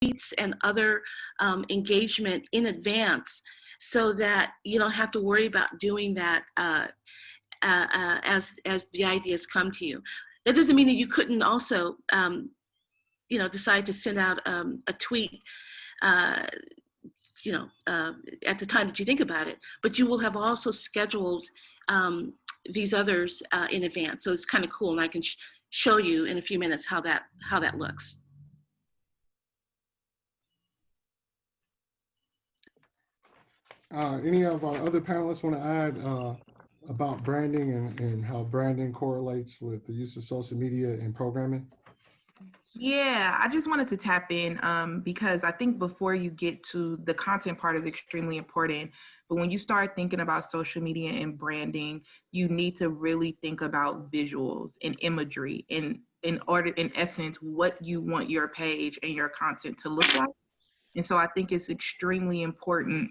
tweets and other engagement in advance, so that you don't have to worry about doing that as the ideas come to you. That doesn't mean that you couldn't also decide to send out a tweet at the time that you think about it, but you will have also scheduled these others in advance. So it's kind of cool, and I can show you in a few minutes how that looks. Any of our other panelists want to add about branding and how branding correlates with the use of social media and programming? Yeah, I just wanted to tap in because I think before you get to the content part is extremely important. But when you start thinking about social media and branding, you need to really think about visuals and imagery in essence, what you want your page and your content to look like. And so I think it's extremely important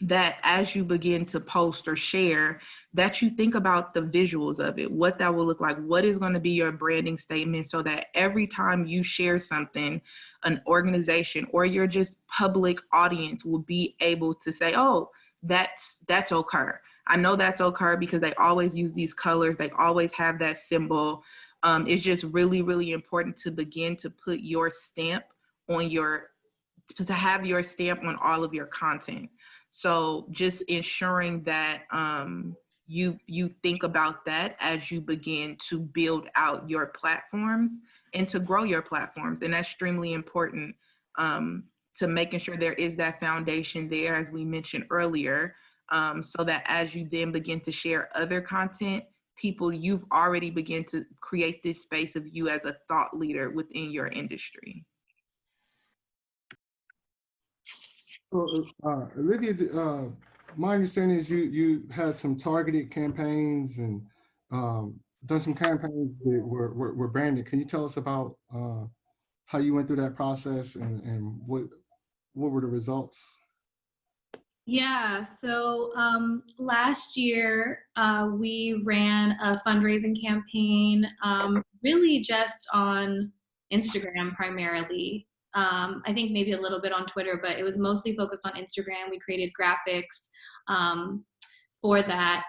that as you begin to post or share, that you think about the visuals of it, what that will look like, what is going to be your branding statement, so that every time you share something, an organization or your just public audience will be able to say, oh, that's Okur. I know that's Okur because they always use these colors. They always have that symbol. It's just really, really important to begin to put your stamp on to have your stamp on all of your content. So just ensuring that you think about that as you begin to build out your platforms and to grow your platforms. And that's extremely important to making sure there is that foundation there, as we mentioned earlier, so that as you then begin to share other content, you've already begun to create this space of you as a thought leader within your industry. So, Olivia, my understanding is you had some targeted campaigns and done some campaigns that were branded. Can you tell us about how you went through that process and what were the results? Yeah, so last year we ran a fundraising campaign, really just on Instagram primarily. I think maybe a little bit on Twitter, but it was mostly focused on Instagram. We created graphics for that.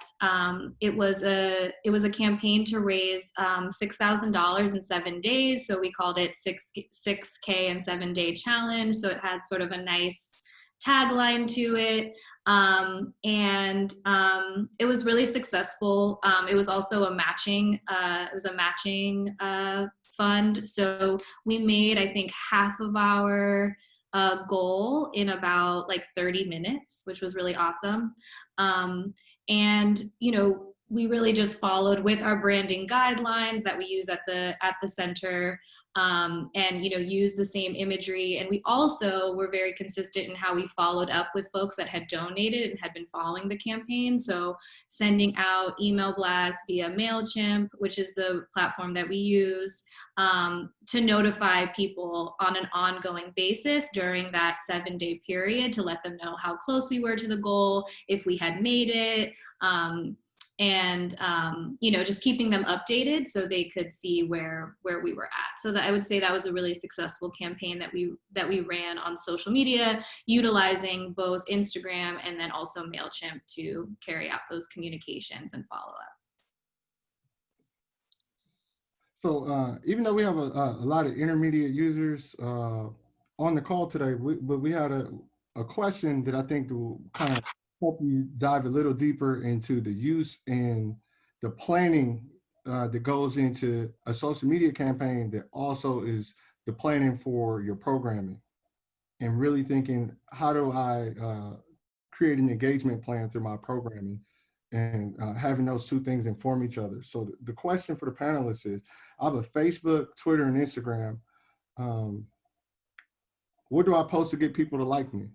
It was a campaign to raise $6,000 in 7 days. So we called it 6K in 7 day challenge. So it had sort of a nice tagline to it. And it was really successful. It was also a matching fund. So we made, I think, half of our goal in about like 30 minutes, which was really awesome. And, we really just followed with our branding guidelines that we use at the center, and, use the same imagery. And we also were very consistent in how we followed up with folks that had donated and had been following the campaign. So sending out email blasts via MailChimp, which is the platform that we use, to notify people on an ongoing basis during that 7 day period to let them know how close we were to the goal, if we had made it, and just keeping them updated so they could see where we were at. So that I would say that was a really successful campaign that we ran on social media, utilizing both Instagram and then also MailChimp to carry out those communications and follow up. So even though we have a lot of intermediate users on the call today, but we had a question that I think will kind of help you dive a little deeper into the use and the planning that goes into a social media campaign that also is the planning for your programming, and really thinking, how do I create an engagement plan through my programming, and having those two things inform each other. So the question for the panelists is, I have a Facebook, Twitter, and Instagram. What do I post to get people to like me?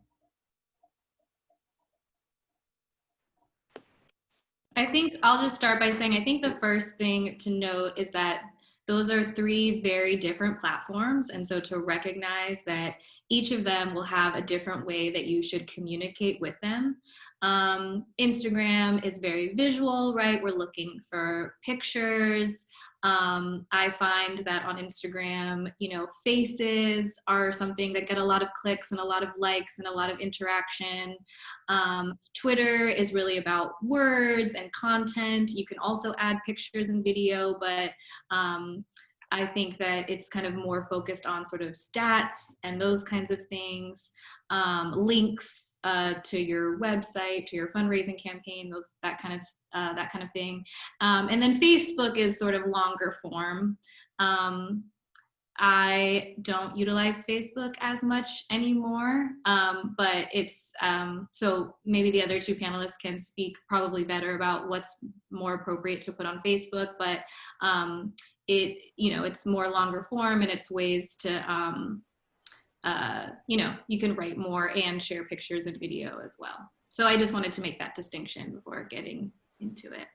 I think I'll just start by saying, I think the first thing to note is that those are three very different platforms. And so to recognize that each of them will have a different way that you should communicate with them. Instagram is very visual, right? We're looking for pictures. I find that on Instagram, you know, faces are something that get a lot of clicks and a lot of likes and a lot of interaction. Twitter is really about words and content. You can also add pictures and video, but I think that it's kind of more focused on sort of stats and those kinds of things, links to your website, to your fundraising campaign, that kind of thing. And then Facebook is sort of longer form. I don't utilize Facebook as much anymore, but it's so maybe the other two panelists can speak probably better about what's more appropriate to put on Facebook. But it's more longer form, and it's ways to you can write more and share pictures and video as well. So I just wanted to make that distinction before getting into it.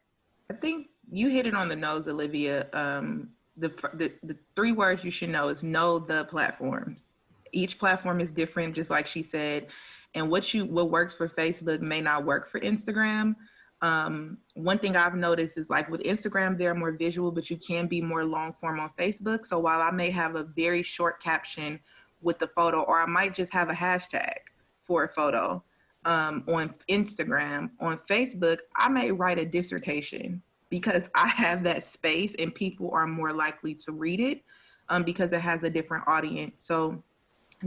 I think you hit it on the nose, Olivia. The three words you should know is know the platforms. Each platform is different, just like she said. And what works for Facebook may not work for Instagram. One thing I've noticed is, like with Instagram, they're more visual, but you can be more long form on Facebook. So while I may have a very short caption with the photo, or I might just have a hashtag for a photo on Instagram, on Facebook, I may write a dissertation because I have that space and people are more likely to read it because it has a different audience. So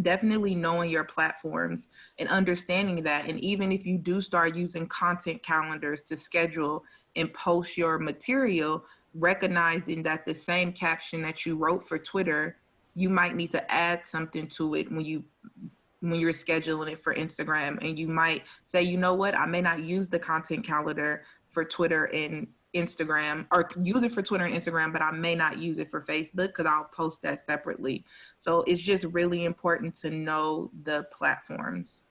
definitely knowing your platforms and understanding that. And even if you do start using content calendars to schedule and post your material, recognizing that the same caption that you wrote for Twitter, you might need to add something to it when you're scheduling it for Instagram. And you might say, you know what, I may not use the content calendar for Twitter and Instagram, or use it for Twitter and Instagram, but I may not use it for Facebook because I'll post that separately. So it's just really important to know the platforms.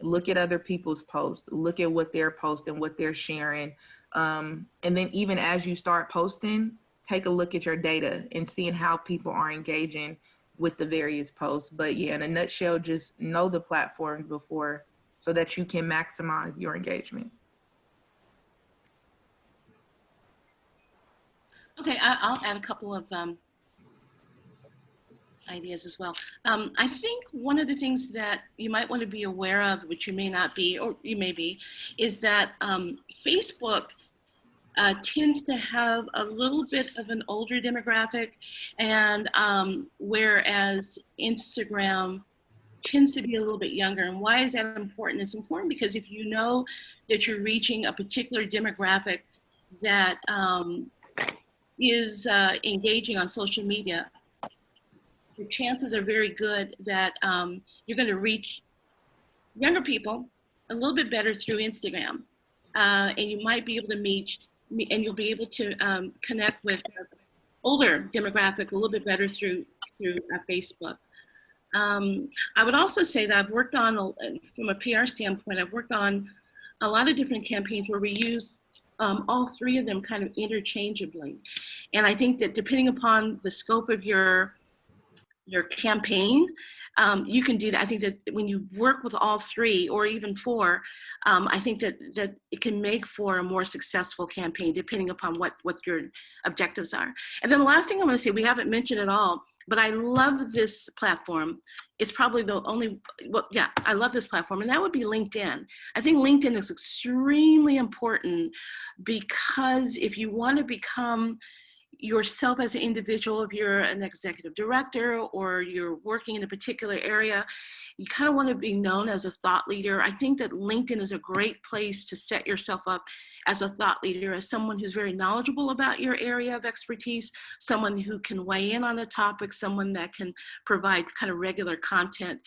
Look at other people's posts, look at what they're posting, what they're sharing. And then even as you start posting, take a look at your data and seeing how people are engaging with the various posts. But yeah, in a nutshell, just know the platforms before so that you can maximize your engagement. Okay, I'll add a couple of ideas as well. I think one of the things that you might want to be aware of, which you may not be, or you may be, is that Facebook tends to have a little bit of an older demographic, and whereas Instagram tends to be a little bit younger. And why is that important? It's important because if you know that you're reaching a particular demographic that is engaging on social media, the chances are very good that you're going to reach younger people a little bit better through Instagram. And you might be able to meet, and you'll be able to connect with older demographic a little bit better through Facebook. I would also say that I've worked on, from a PR standpoint, I've worked on a lot of different campaigns where we use all three of them kind of interchangeably. And I think that depending upon the scope of your campaign, you can do that. I think that when you work with all three or even four, I think that it can make for a more successful campaign depending upon what your objectives are. And then the last thing I'm going to say, we haven't mentioned at all, but I love this platform. It's probably the only, I love this platform, and that would be LinkedIn. I think LinkedIn is extremely important because if you want to become yourself as an individual, if you're an executive director or you're working in a particular area, you kind of want to be known as a thought leader. I think that LinkedIn is a great place to set yourself up as a thought leader, as someone who's very knowledgeable about your area of expertise, someone who can weigh in on a topic, someone that can provide kind of regular content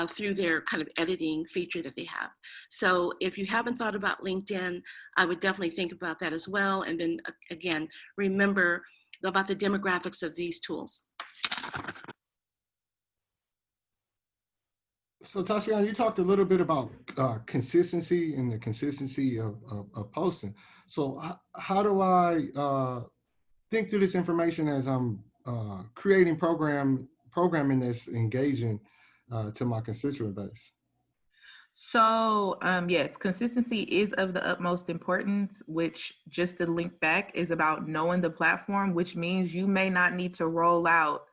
through their kind of editing feature that they have. So if you haven't thought about LinkedIn, I would definitely think about that as well. And then again, remember about the demographics of these tools. So Tatiana, you talked a little bit about consistency and the consistency of posting. So how do I think through this information as I'm creating programming that's engaging to my constituent base? So, yes, consistency is of the utmost importance, which, just to link back, is about knowing the platform, which means you may not need to roll out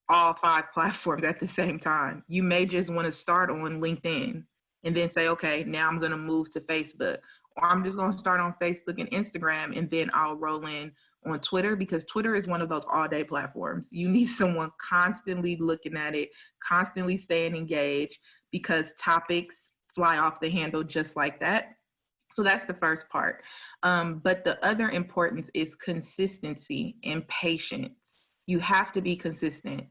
all 5 platforms at the same time. You may just want to start on LinkedIn and then say, okay, now I'm going to move to Facebook, or I'm just going to start on Facebook and Instagram, and then I'll roll in on Twitter, because Twitter is one of those all day platforms. You need someone constantly looking at it, constantly staying engaged, because topics fly off the handle just like that. So that's the first part. But the other importance is consistency and patience. You have to be consistent.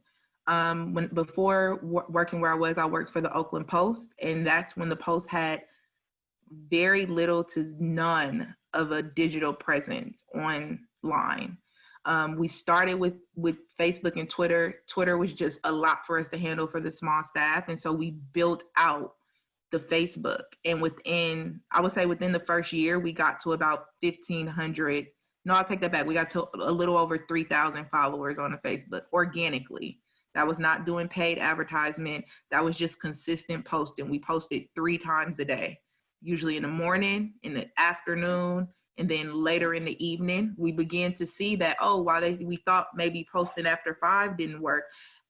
Working where I worked for the Oakland Post, and that's when the Post had very little to none of a digital presence online. We started with Facebook and Twitter. Twitter was just a lot for us to handle for the small staff, and so we built out the Facebook. And I would say within the first year, we got to about 1,500. No, I'll take that back. We got to a little over 3,000 followers on the Facebook organically. That was not doing paid advertisement. That was just consistent posting. We posted 3 times a day, usually in the morning, in the afternoon, and then later in the evening. We began to see that, while we thought maybe posting after 5 didn't work,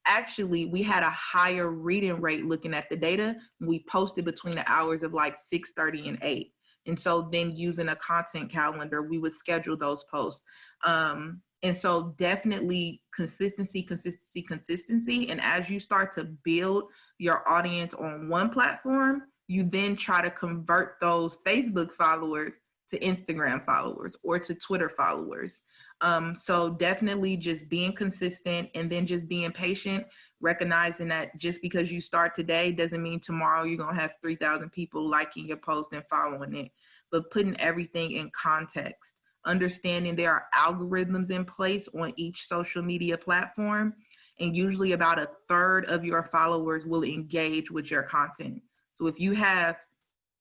actually we had a higher reading rate looking at the data. We posted between the hours of like 6:30 and 8. And so then using a content calendar, we would schedule those posts. And so definitely consistency. And as you start to build your audience on one platform, you then try to convert those Facebook followers to Instagram followers or to Twitter followers. So definitely just being consistent, and then just being patient, recognizing that just because you start today doesn't mean tomorrow you're going to have 3,000 people liking your post and following it, but putting everything in context, understanding there are algorithms in place on each social media platform, and usually about 1/3 of your followers will engage with your content. So if you have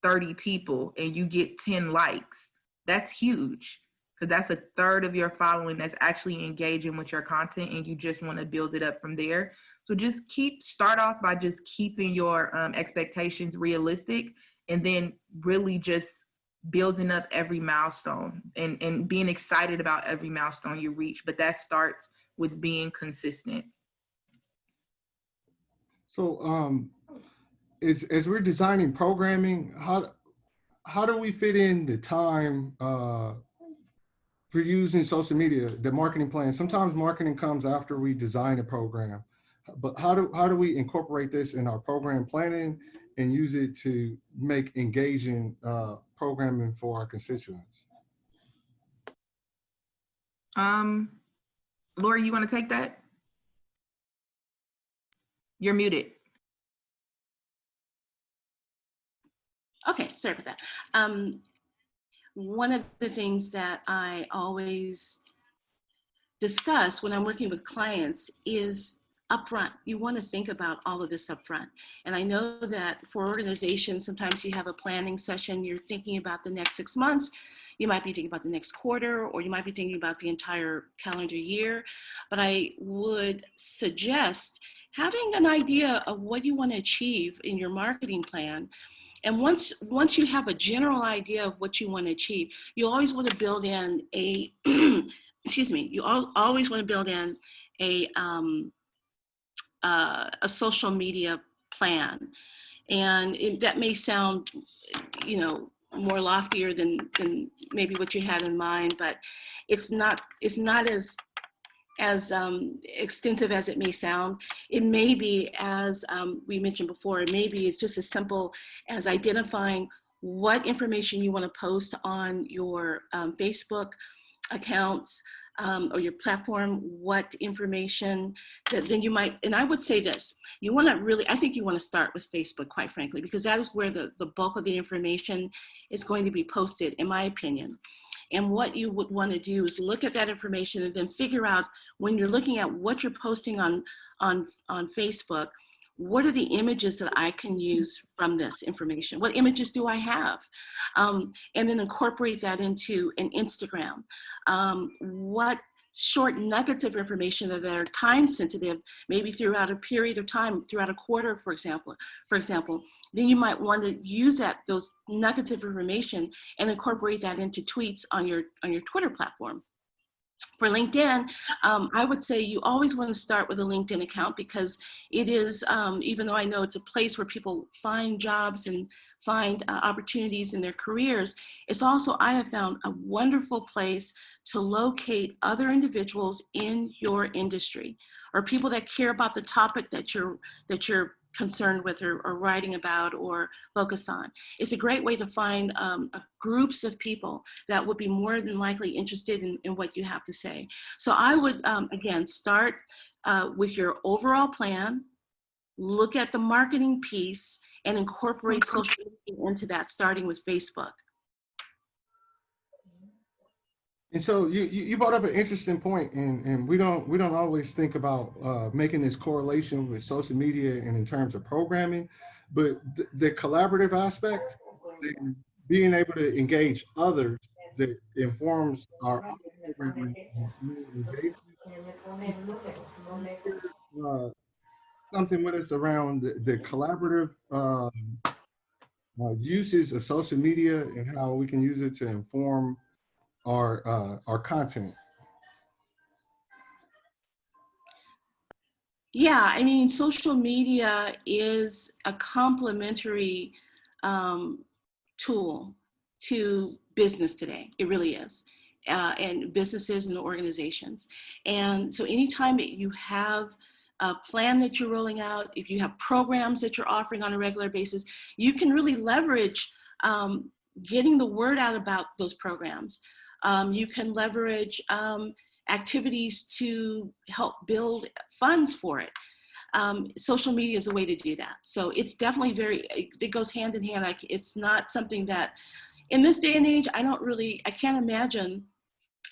30 people and you get 10 likes, that's huge, because that's 1/3 of your following that's actually engaging with your content, and you just want to build it up from there. So just start off by just keeping your expectations realistic, and then really just building up every milestone and being excited about every milestone you reach. But that starts with being consistent. So as we're designing programming, how do we fit in the time for using social media, the marketing plan? Sometimes marketing comes after we design a program, but how do we incorporate this in our program planning and use it to make engaging programming for our constituents? Lori, you want to take that? You're muted. Okay, sorry about that. One of the things that I always discuss when I'm working with clients is upfront. You want to think about all of this upfront. And I know that for organizations, sometimes you have a planning session, you're thinking about the next 6 months, you might be thinking about the next quarter, or you might be thinking about the entire calendar year. But I would suggest having an idea of what you want to achieve in your marketing plan. And once you have a general idea of what you want to achieve, you always want to build in a, excuse me, you always want to build in a social media plan. And that may sound, more loftier than maybe what you had in mind, but it's not as extensive as it may sound. It may be, as we mentioned before, maybe it's just as simple as identifying what information you want to post on your Facebook accounts or your platform, what information that then you might, and I would say this, I think you want to start with Facebook, quite frankly, because that is where the bulk of the information is going to be posted, in my opinion. And what you would want to do is look at that information and then figure out, when you're looking at what you're posting on Facebook, what are the images that I can use from this information? What images do I have? And then incorporate that into an Instagram. What short nuggets of information that are time sensitive, maybe throughout a period of time, throughout a quarter, for example, then you might want to use those nuggets of information and incorporate that into tweets on your Twitter platform. For LinkedIn, I would say you always want to start with a LinkedIn account, because it is, even though I know it's a place where people find jobs and find opportunities in their careers, it's also, I have found, a wonderful place to locate other individuals in your industry, or people that care about the topic that you're concerned with, or writing about, or focused on. It's a great way to find groups of people that would be more than likely interested in what you have to say. So I would, again, start with your overall plan, look at the marketing piece, and incorporate social media into that, starting with Facebook. And so you brought up an interesting point, and we don't always think about making this correlation with social media and in terms of programming, but the collaborative aspect, and being able to engage others, that informs our own programming and engagement. Something with us around the collaborative uses of social media and how we can use it to inform our content. Yeah, I mean, social media is a complementary tool to business today. It really is. And businesses and organizations. And so anytime that you have a plan that you're rolling out, if you have programs that you're offering on a regular basis, you can really leverage getting the word out about those programs. You can leverage activities to help build funds for it. Social media is a way to do that. So it's definitely it goes hand in hand. It's not something that, in this day and age, I can't imagine.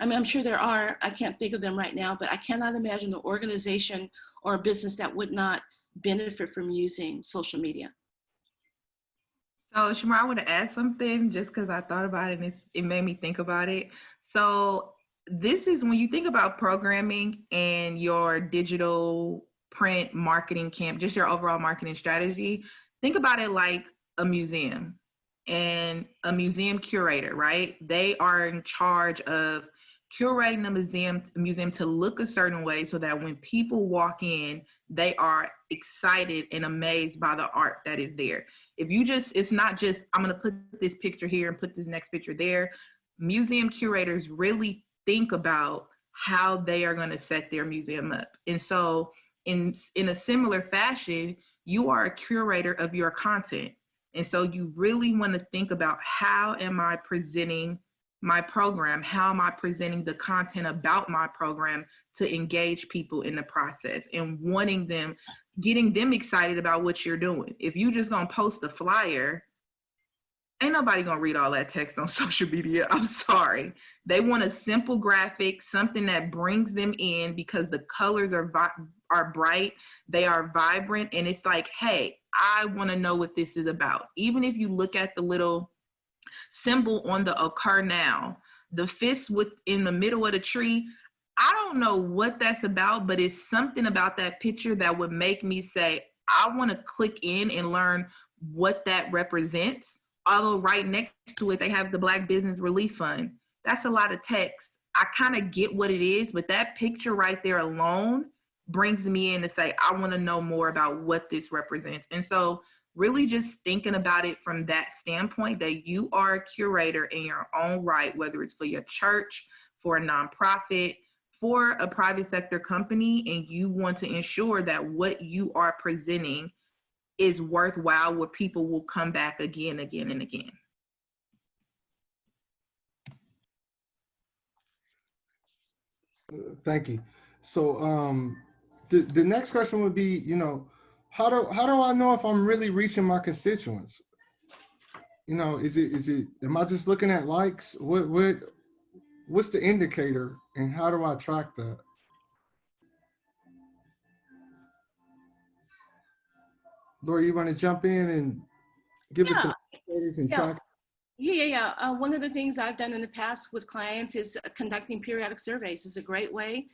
I mean, I'm sure there are, I can't think of them right now, but I cannot imagine an organization or a business that would not benefit from using social media. So Shamar, I want to add something just because I thought about it and it made me think about it. So this is when you think about programming and your digital print marketing just your overall marketing strategy, think about it like a museum and a museum curator, right? They are in charge of curating the museum to look a certain way so that when people walk in, they are excited and amazed by the art that is there. It's not just, I'm going to put this picture here and put this next picture there. Museum curators really think about how they are going to set their museum up. And so in a similar fashion, you are a curator of your content. And so you really want to think about, how am I presenting my program? How am I presenting the content about my program to engage people in the process and getting them excited about what you're doing? If you just gonna post a flyer, ain't nobody gonna read all that text on social media. I'm sorry. They want a simple graphic, something that brings them in because the colors are bright, they are vibrant, and it's like, hey, I wanna know what this is about. Even if you look at the little symbol on the occur now, the fist in the middle of the tree, I don't know what that's about, but it's something about that picture that would make me say, I want to click in and learn what that represents. Although right next to it, they have the Black Business Relief Fund. That's a lot of text. I kind of get what it is, but that picture right there alone brings me in to say, I want to know more about what this represents. And so really just thinking about it from that standpoint, that you are a curator in your own right, whether it's for your church, for a nonprofit, for a private sector company, and you want to ensure that what you are presenting is worthwhile, where people will come back again, again, and again. Thank you. So the next question would be, how do I know if I'm really reaching my constituents? Is it am I just looking at likes? What's the indicator, and how do I track that? Laura, you want to jump in and give us some indicators and track? Yeah. One of the things I've done in the past with clients is conducting periodic surveys. Is a great way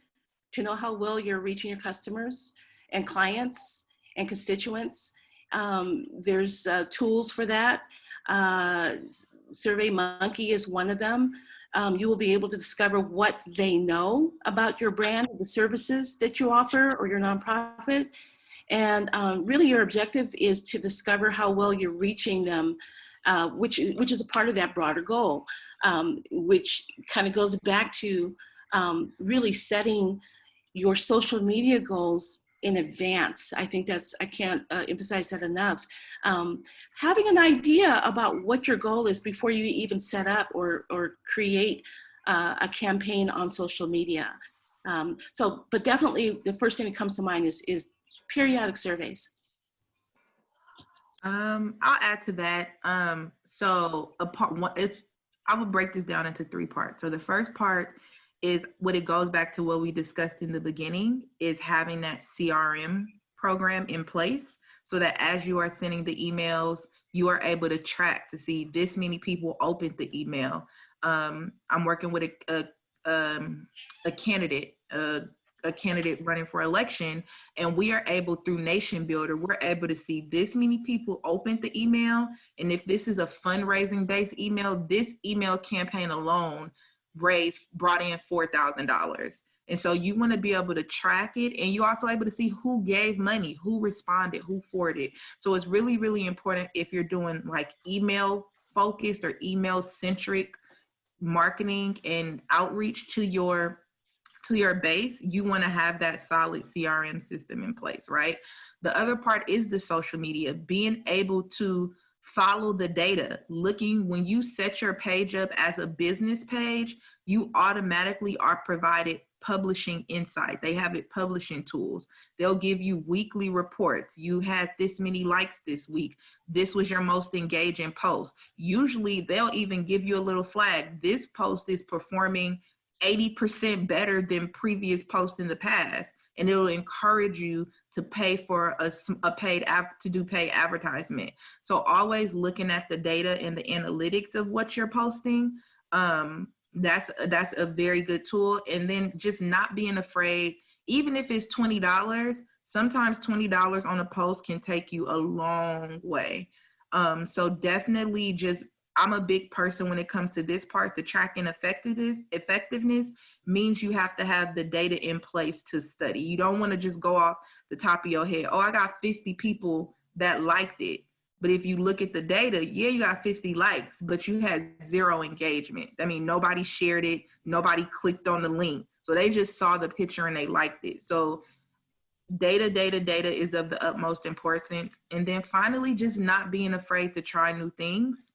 to know how well you're reaching your customers and clients and constituents. There's tools for that. Uh, Survey Monkey is one of them. You will be able to discover what they know about your brand, the services that you offer or your nonprofit. And really your objective is to discover how well you're reaching them, which is a part of that broader goal, which kind of goes back to really setting your social media goals in advance. I think I can't emphasize that enough. Having an idea about what your goal is before you even set up or create a campaign on social media. But definitely the first thing that comes to mind is periodic surveys. I'll add to that. So a part one, I will break this down into 3 parts. So the first part is what it goes back to what we discussed in the beginning, is having that CRM program in place so that as you are sending the emails, you are able to track to see this many people opened the email. I'm working with a candidate, a candidate running for election, and we are able, through Nation Builder, we're able to see this many people opened the email. And if this is a fundraising based email, this email campaign alone brought in $4,000. And so you want to be able to track it, and you're also able to see who gave money, who responded, who forwarded. So it's really, really important if you're doing like email focused or email centric marketing and outreach to your base, you want to have that solid CRM system in place, right? The other part is the social media, being able to follow the data. When you set your page up as a business page, you automatically are provided publishing insight. They have it publishing tools. They'll give you weekly reports. You had this many likes this week. This was your most engaging post. Usually they'll even give you a little flag. This post is performing 80% better than previous posts in the past. And it'll encourage you to pay for to do paid advertisement. So always looking at the data and the analytics of what you're posting. That's a very good tool. And then just not being afraid, even if it's $20, sometimes $20 on a post can take you a long way. So definitely I'm a big person when it comes to this part. The tracking effectiveness means you have to have the data in place to study. You don't want to just go off the top of your head. Oh, I got 50 people that liked it. But if you look at the data, yeah, you got 50 likes, but you had 0 engagement. I mean, nobody shared it. Nobody clicked on the link. So they just saw the picture and they liked it. So data is of the utmost importance. And then finally, just not being afraid to try new things.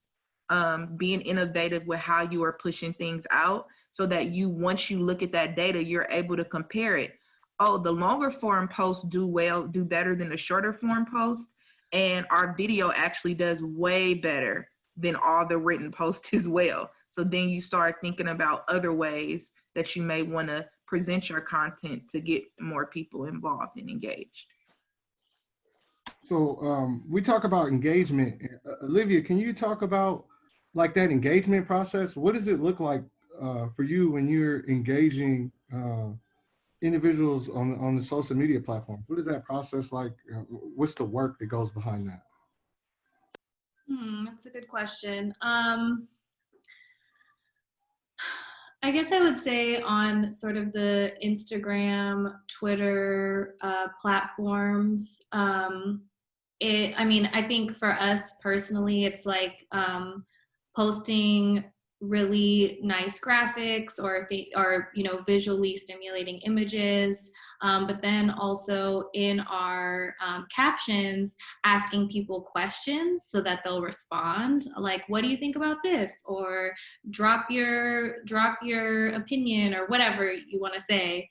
Being innovative with how you are pushing things out so that once you look at that data, you're able to compare it. Oh, the longer form posts do better than the shorter form posts. And our video actually does way better than all the written posts as well. So then you start thinking about other ways that you may want to present your content to get more people involved and engaged. So we talk about engagement. Olivia, can you talk about like that engagement process? What does it look like for you when you're engaging individuals on the social media platform? What is that process like? What's the work that goes behind that? That's a good question. I guess I would say on sort of the Instagram, Twitter platforms, I think for us personally, it's like posting really nice graphics or visually stimulating images, but then also in our captions asking people questions so that they'll respond, like, what do you think about this, or drop your opinion, or whatever you want to say,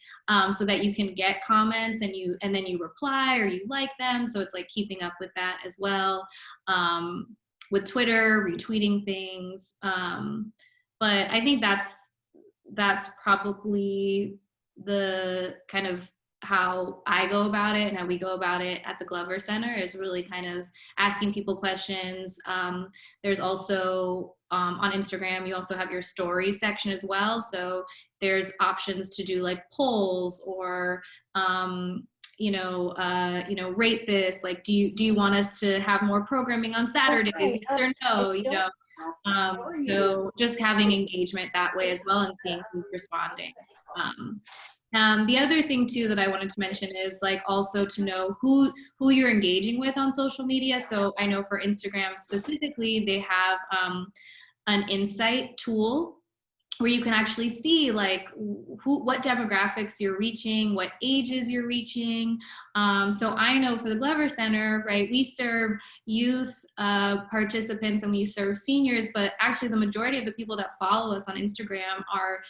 so that you can get comments and then you reply or you like them. So it's like keeping up with that as well. With Twitter, retweeting things. But I think that's probably the kind of I go about it and how we go about it at the Glover Center is really kind of asking people questions. There's also on Instagram, you also have your stories section as well. So there's options to do like polls or rate this. Like, do you want us to have more programming on Saturdays? Okay, Yes or no? You know. How are you? So just having engagement that way as well and seeing who's responding. The other thing too that I wanted to mention is like also to know who you're engaging with on social media. So I know for Instagram specifically, they have an insight tool where you can actually see like what demographics you're reaching, what ages you're reaching. So I know for the Glover Center, right, we serve youth participants and we serve seniors, but actually the majority of the people that follow us on Instagram are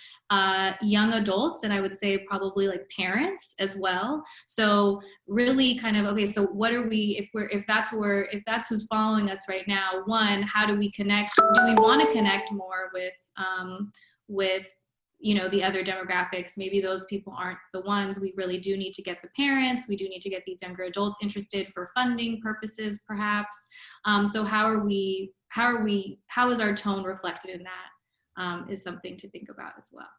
young adults, and I would say probably like parents as well. So really kind of, okay, so what are we, if that's who's following us right now, one, how do we connect? Do we want to connect more with the other demographics? Maybe those people aren't the ones. We really do need to get the parents, we do need to get these younger adults interested for funding purposes perhaps. So how is our tone reflected in that, is something to think about as well.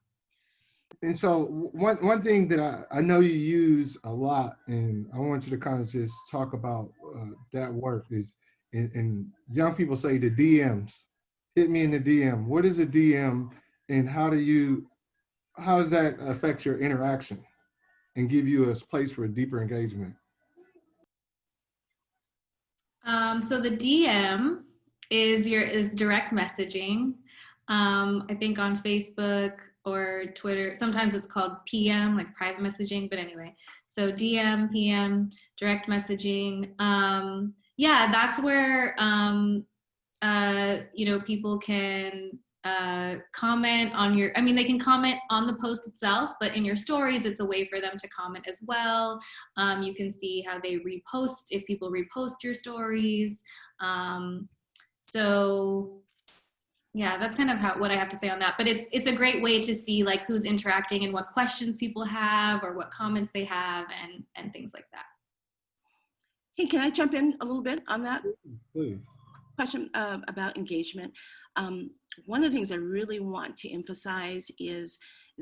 And so one thing that I know you use a lot, and I want you to kind of just talk about that work is, and young people say the DMs. Hit me in the DM. What is a DM, and how does that affect your interaction and give you a place for a deeper engagement? So the DM is direct messaging. I think on Facebook or Twitter, sometimes it's called PM, like private messaging, but anyway. So DM, PM, direct messaging. Yeah, that's where people can comment on they can comment on the post itself, but in your stories, it's a way for them to comment as well. You can see how they repost, if people repost your stories. So yeah, that's kind of what I have to say on that. But it's a great way to see like who's interacting and what questions people have or what comments they have and things like that. Hey, can I jump in a little bit on that? Please. Question about engagement. One of the things I really want to emphasize is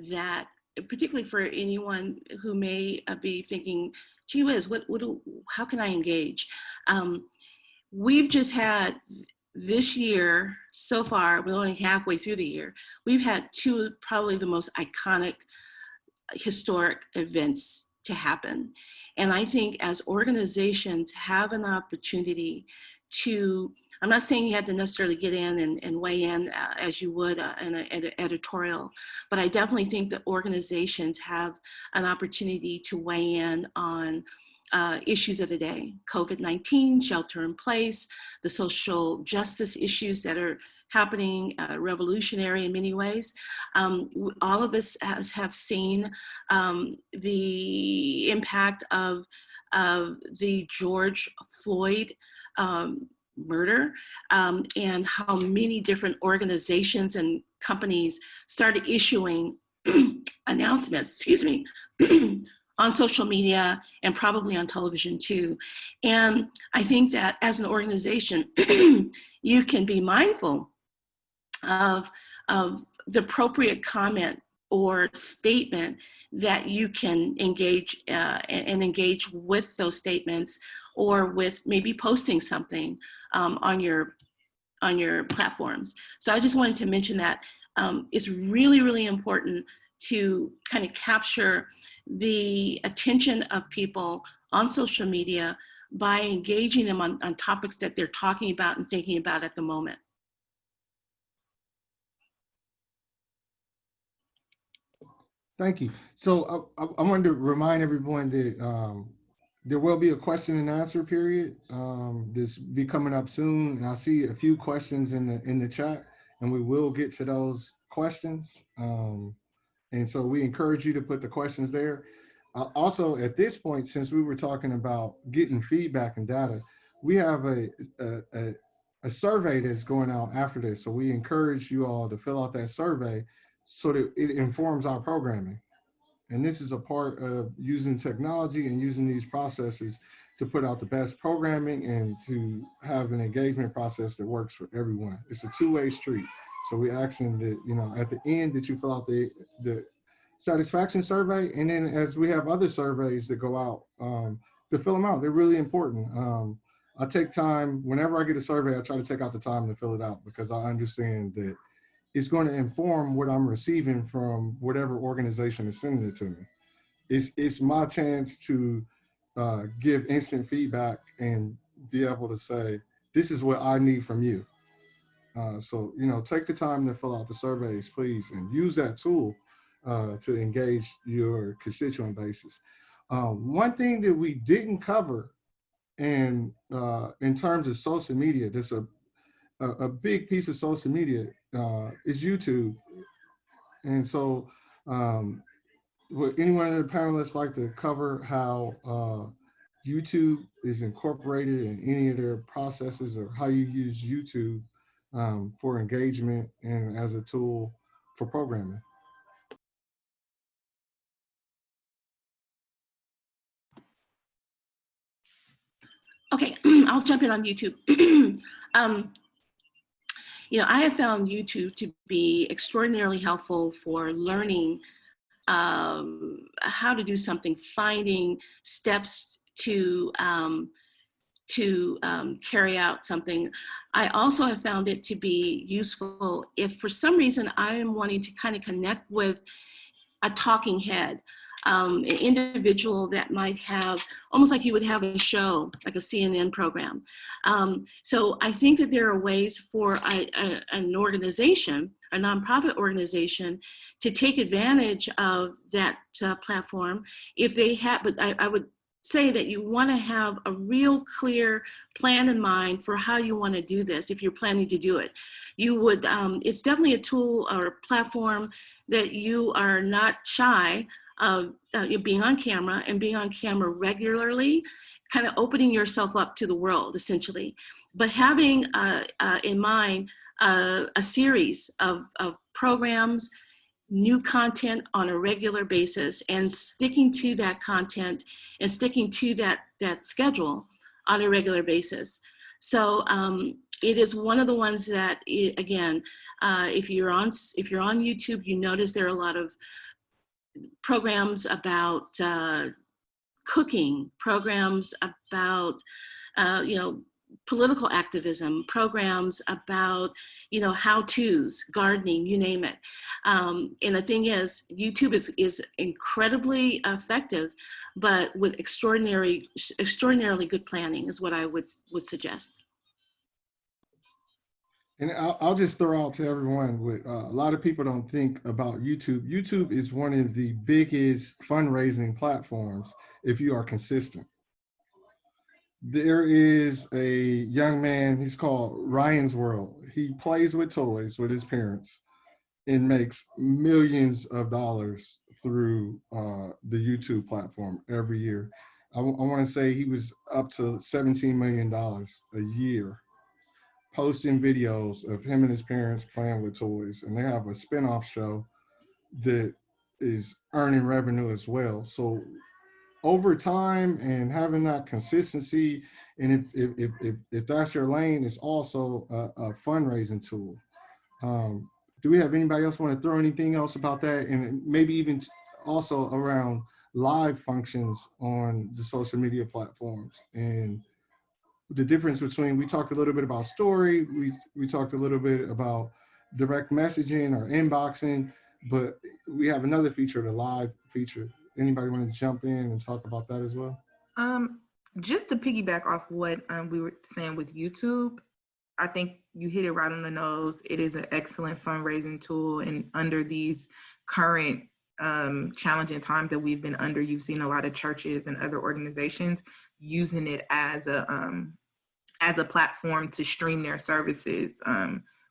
that, particularly for anyone who may be thinking, gee whiz, how can I engage? We've just had this year so far, we're only halfway through the year, we've had two probably the most iconic historic events to happen. And I think as organizations have an opportunity to, I'm not saying you have to necessarily get in and weigh in as you would in an editorial, but I definitely think that organizations have an opportunity to weigh in on issues of the day: COVID-19, shelter in place, the social justice issues that are happening, revolutionary in many ways. All of us have seen the impact of the George Floyd murder, and how many different organizations and companies started issuing announcements, on social media and probably on television too. And I think that as an organization, you can be mindful of the appropriate comment or statement that you can engage and engage with those statements, or with maybe posting something on your platforms. So I just wanted to mention that it's really, really important to kind of capture the attention of people on social media by engaging them on topics that they're talking about and thinking about at the moment. Thank you. So I wanted to remind everyone that there will be a question and answer period. This be coming up soon, and I see a few questions in the chat, and we will get to those questions. And so we encourage you to put the questions there. Also, at this point, since we were talking about getting feedback and data, we have a survey that's going out after this. So we encourage you all to fill out that survey so that it informs our programming. And this is a part of using technology and using these processes to put out the best programming and to have an engagement process that works for everyone. It's a two-way street. So we're asking that, you know, at the end that you fill out the satisfaction survey. And then as we have other surveys that go out, to fill them out. They're really important. I take time, whenever I get a survey, I try to take out the time to fill it out because I understand that it's going to inform what I'm receiving from whatever organization is sending it to me. It's my chance to give instant feedback and be able to say, this is what I need from you. So, you know, take the time to fill out the surveys, please, and use that tool to engage your constituent bases. One thing that we didn't cover in terms of social media, that's a big piece of social media is YouTube. And so would anyone of the panelists like to cover how YouTube is incorporated in any of their processes, or how you use YouTube for engagement and as a tool for programming? Okay, I'll jump in on YouTube. You know, I have found YouTube to be extraordinarily helpful for learning how to do something, finding steps to carry out something. I also have found it to be useful if for some reason I am wanting to kind of connect with a talking head, an individual that might have, almost like you would have a show, like a CNN program. So I think that there are ways for an organization, a nonprofit organization, to take advantage of that platform if they have, but I would say that you want to have a real clear plan in mind for how you want to do this if you're planning to do it. You would, it's definitely a tool or a platform that you are not shy of being on camera and being on camera regularly, kind of opening yourself up to the world essentially. But having in mind a series of programs, new content on a regular basis, and sticking to that content and sticking to that schedule on a regular basis. So it is one of the ones that, again, if you're on YouTube, you notice there are a lot of programs about cooking, programs about you know, political activism, programs about, you know, how-tos, gardening, you name it. And the thing is, YouTube is incredibly effective, but with extraordinarily good planning is what I would suggest. And I'll just throw out to everyone, with a lot of people don't think about YouTube. YouTube is one of the biggest fundraising platforms if you are consistent. There is a young man, he's called Ryan's World. He plays with toys with his parents and makes millions of dollars through the YouTube platform every year. I want to say he was up to $17 million a year, posting videos of him and his parents playing with toys. And they have a spinoff show that is earning revenue as well. So over time and having that consistency, and if that's your lane, it's also a fundraising tool. Do we have anybody else want to throw anything else about that? And maybe even also around live functions on the social media platforms and the difference between, we talked a little bit about story, we talked a little bit about direct messaging or inboxing, but we have another feature, the live feature. Anybody want to jump in and talk about that as well? Just to piggyback off what we were saying with YouTube, I think you hit it right on the nose. It is an excellent fundraising tool, and under these current challenging times that we've been under, you've seen a lot of churches and other organizations using it as a platform to stream their services.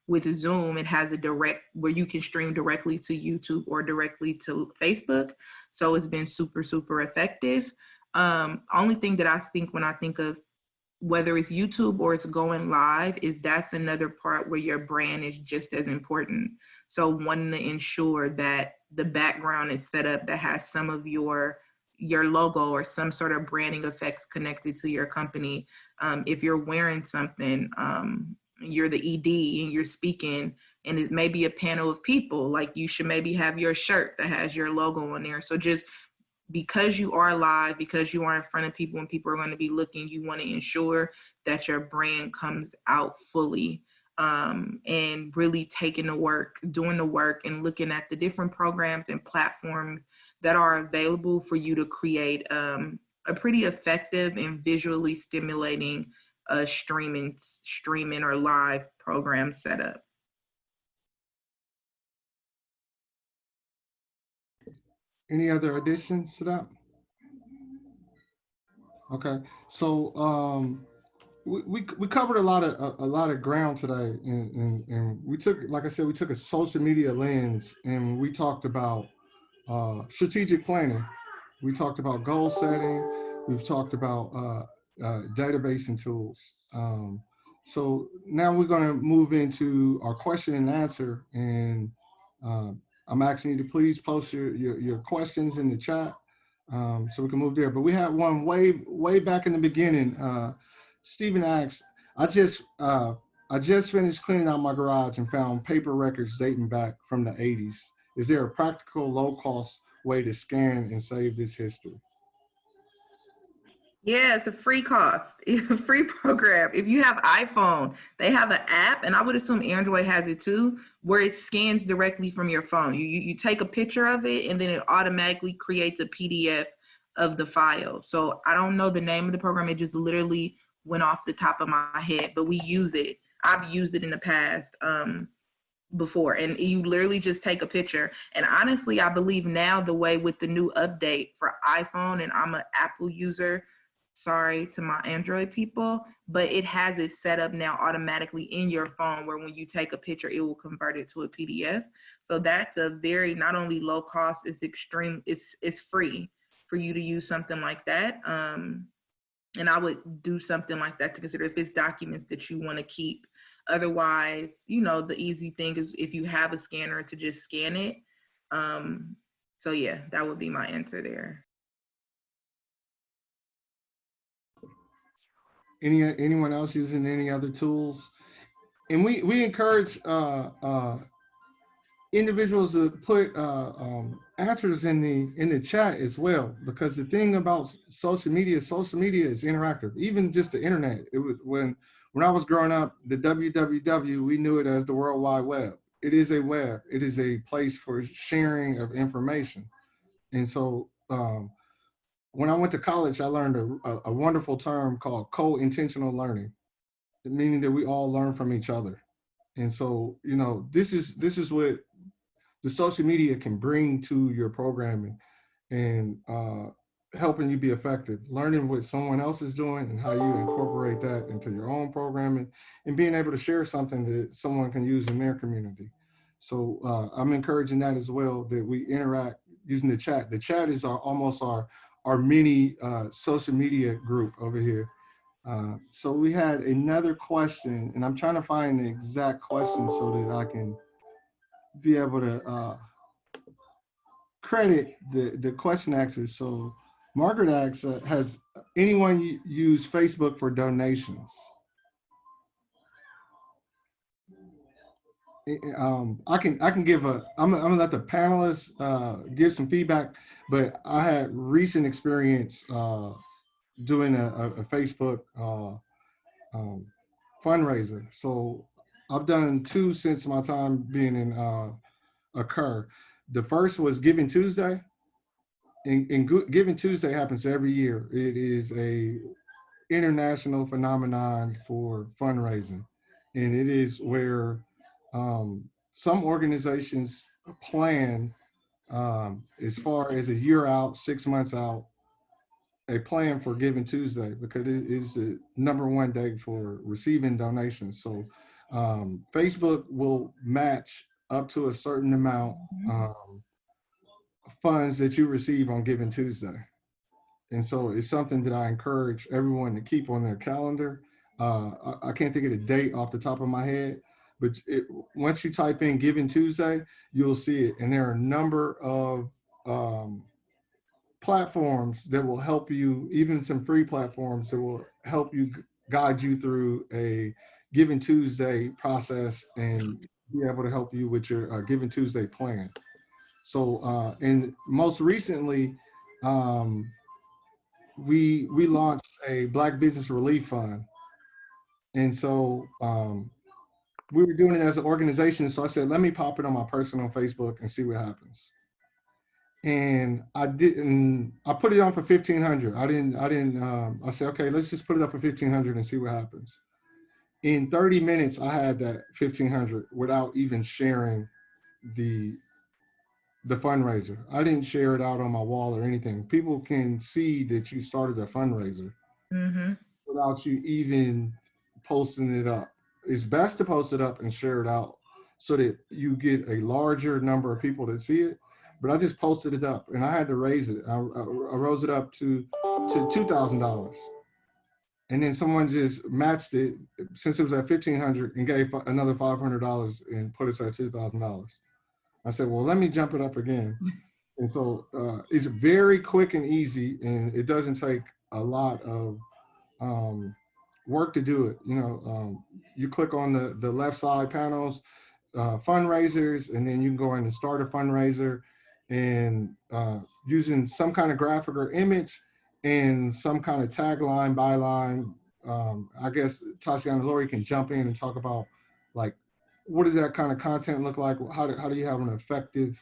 With Zoom, it has a direct where you can stream directly to YouTube or directly to Facebook. So it's been super, super effective. Only thing that I think when I think of whether it's YouTube or it's going live, that's another part where your brand is just as important. So wanting to ensure that the background is set up that has some of your logo or some sort of branding effects connected to your company. If you're wearing something, you're the ED and you're speaking, and it may be a panel of people, like you should maybe have your shirt that has your logo on there. So just because you are live, because you are in front of people and people are going to be looking, you want to ensure that your brand comes out fully, and really taking the work, doing the work, and looking at the different programs and platforms that are available for you to create a pretty effective and visually stimulating streaming or live program setup. Any other additions to that? Okay, so we covered a lot of ground today, and we took, like I said, we took a social media lens, and we talked about strategic planning. We talked about goal setting. We've talked about database and tools. So now we're going to move into our question and answer, and I'm asking you to please post your questions in the chat, so we can move there. But we had one way back in the beginning. Stephen asks, I just finished cleaning out my garage and found paper records dating back from the 80s. Is there a practical, low-cost way to scan and save this history? Yeah, it's a free cost. It's a free program. If you have iPhone, they have an app, and I would assume Android has it too, where it scans directly from your phone. You take a picture of it, and then it automatically creates a PDF of the file. So I don't know the name of the program. It just literally went off the top of my head, but we use it. I've used it in the past before, and you literally just take a picture. And honestly, I believe now the way with the new update for iPhone, and I'm an Apple user, sorry to my Android people, but it has it set up now automatically in your phone where when you take a picture, it will convert it to a PDF. So that's a very, not only low cost, it's free for you to use something like that. And I would do something like that to consider if it's documents that you want to keep. Otherwise, the easy thing is if you have a scanner to just scan it. So yeah, that would be my answer there. Anyone else using any other tools? And we encourage individuals to put answers in the chat as well, because the thing about social media is interactive. Even just the internet, it was when I was growing up, the www, we knew it as the World Wide Web. It is a web. It is a place for sharing of information. And so when I went to college, I learned a wonderful term called co-intentional learning, meaning that we all learn from each other. And so, this is what the social media can bring to your programming, and helping you be effective, learning what someone else is doing and how you incorporate that into your own programming, and being able to share something that someone can use in their community. So I'm encouraging that as well, that we interact using the chat. The chat is almost our mini social media group over here. So we had another question, and I'm trying to find the exact question so that I can be able to credit the question asker. So Margaret asks, has anyone used Facebook for donations? I can give I'm gonna let the panelists give some feedback, but I had recent experience doing a Facebook fundraiser. So I've done 2 since my time being in Occur. The first was Giving Tuesday. And Giving Tuesday happens every year. It is a international phenomenon for fundraising, and it is where some organizations plan, as far as a year out, 6 months out, a plan for Giving Tuesday, because it is the #1 day for receiving donations. So Facebook will match up to a certain amount funds that you receive on Giving Tuesday. And so it's something that I encourage everyone to keep on their calendar. I can't think of the date off the top of my head, but once you type in Giving Tuesday, you'll see it. And there are a number of um, platforms that will help you, even some free platforms that will help you guide you through a Giving Tuesday process and be able to help you with your Giving Tuesday plan. So, and most recently, um, we launched a Black Business Relief Fund, and so we were doing it as an organization. So I said, let me pop it on my personal Facebook and see what happens. And I didn't. I put it on for 1,500. I didn't. I said, okay, let's just put it up for 1,500 and see what happens. In 30 minutes, I had that 1,500 without even sharing the the fundraiser. I didn't share it out on my wall or anything. People can see that you started a fundraiser without you even posting it up. It's best to post it up and share it out so that you get a larger number of people that see it. But I just posted it up and I had to raise it. I rose it up to $2,000. And then someone just matched it since it was at 1,500 and gave another $500 and put us at $2,000. I said, well, let me jump it up again. And so it's very quick and easy, and it doesn't take a lot of work to do it. You click on the left side panels, fundraisers, and then you can go in and start a fundraiser, and using some kind of graphic or image and some kind of tagline, byline. I guess Tatiana Lori can jump in and talk about like what does that kind of content look like? How do you have an effective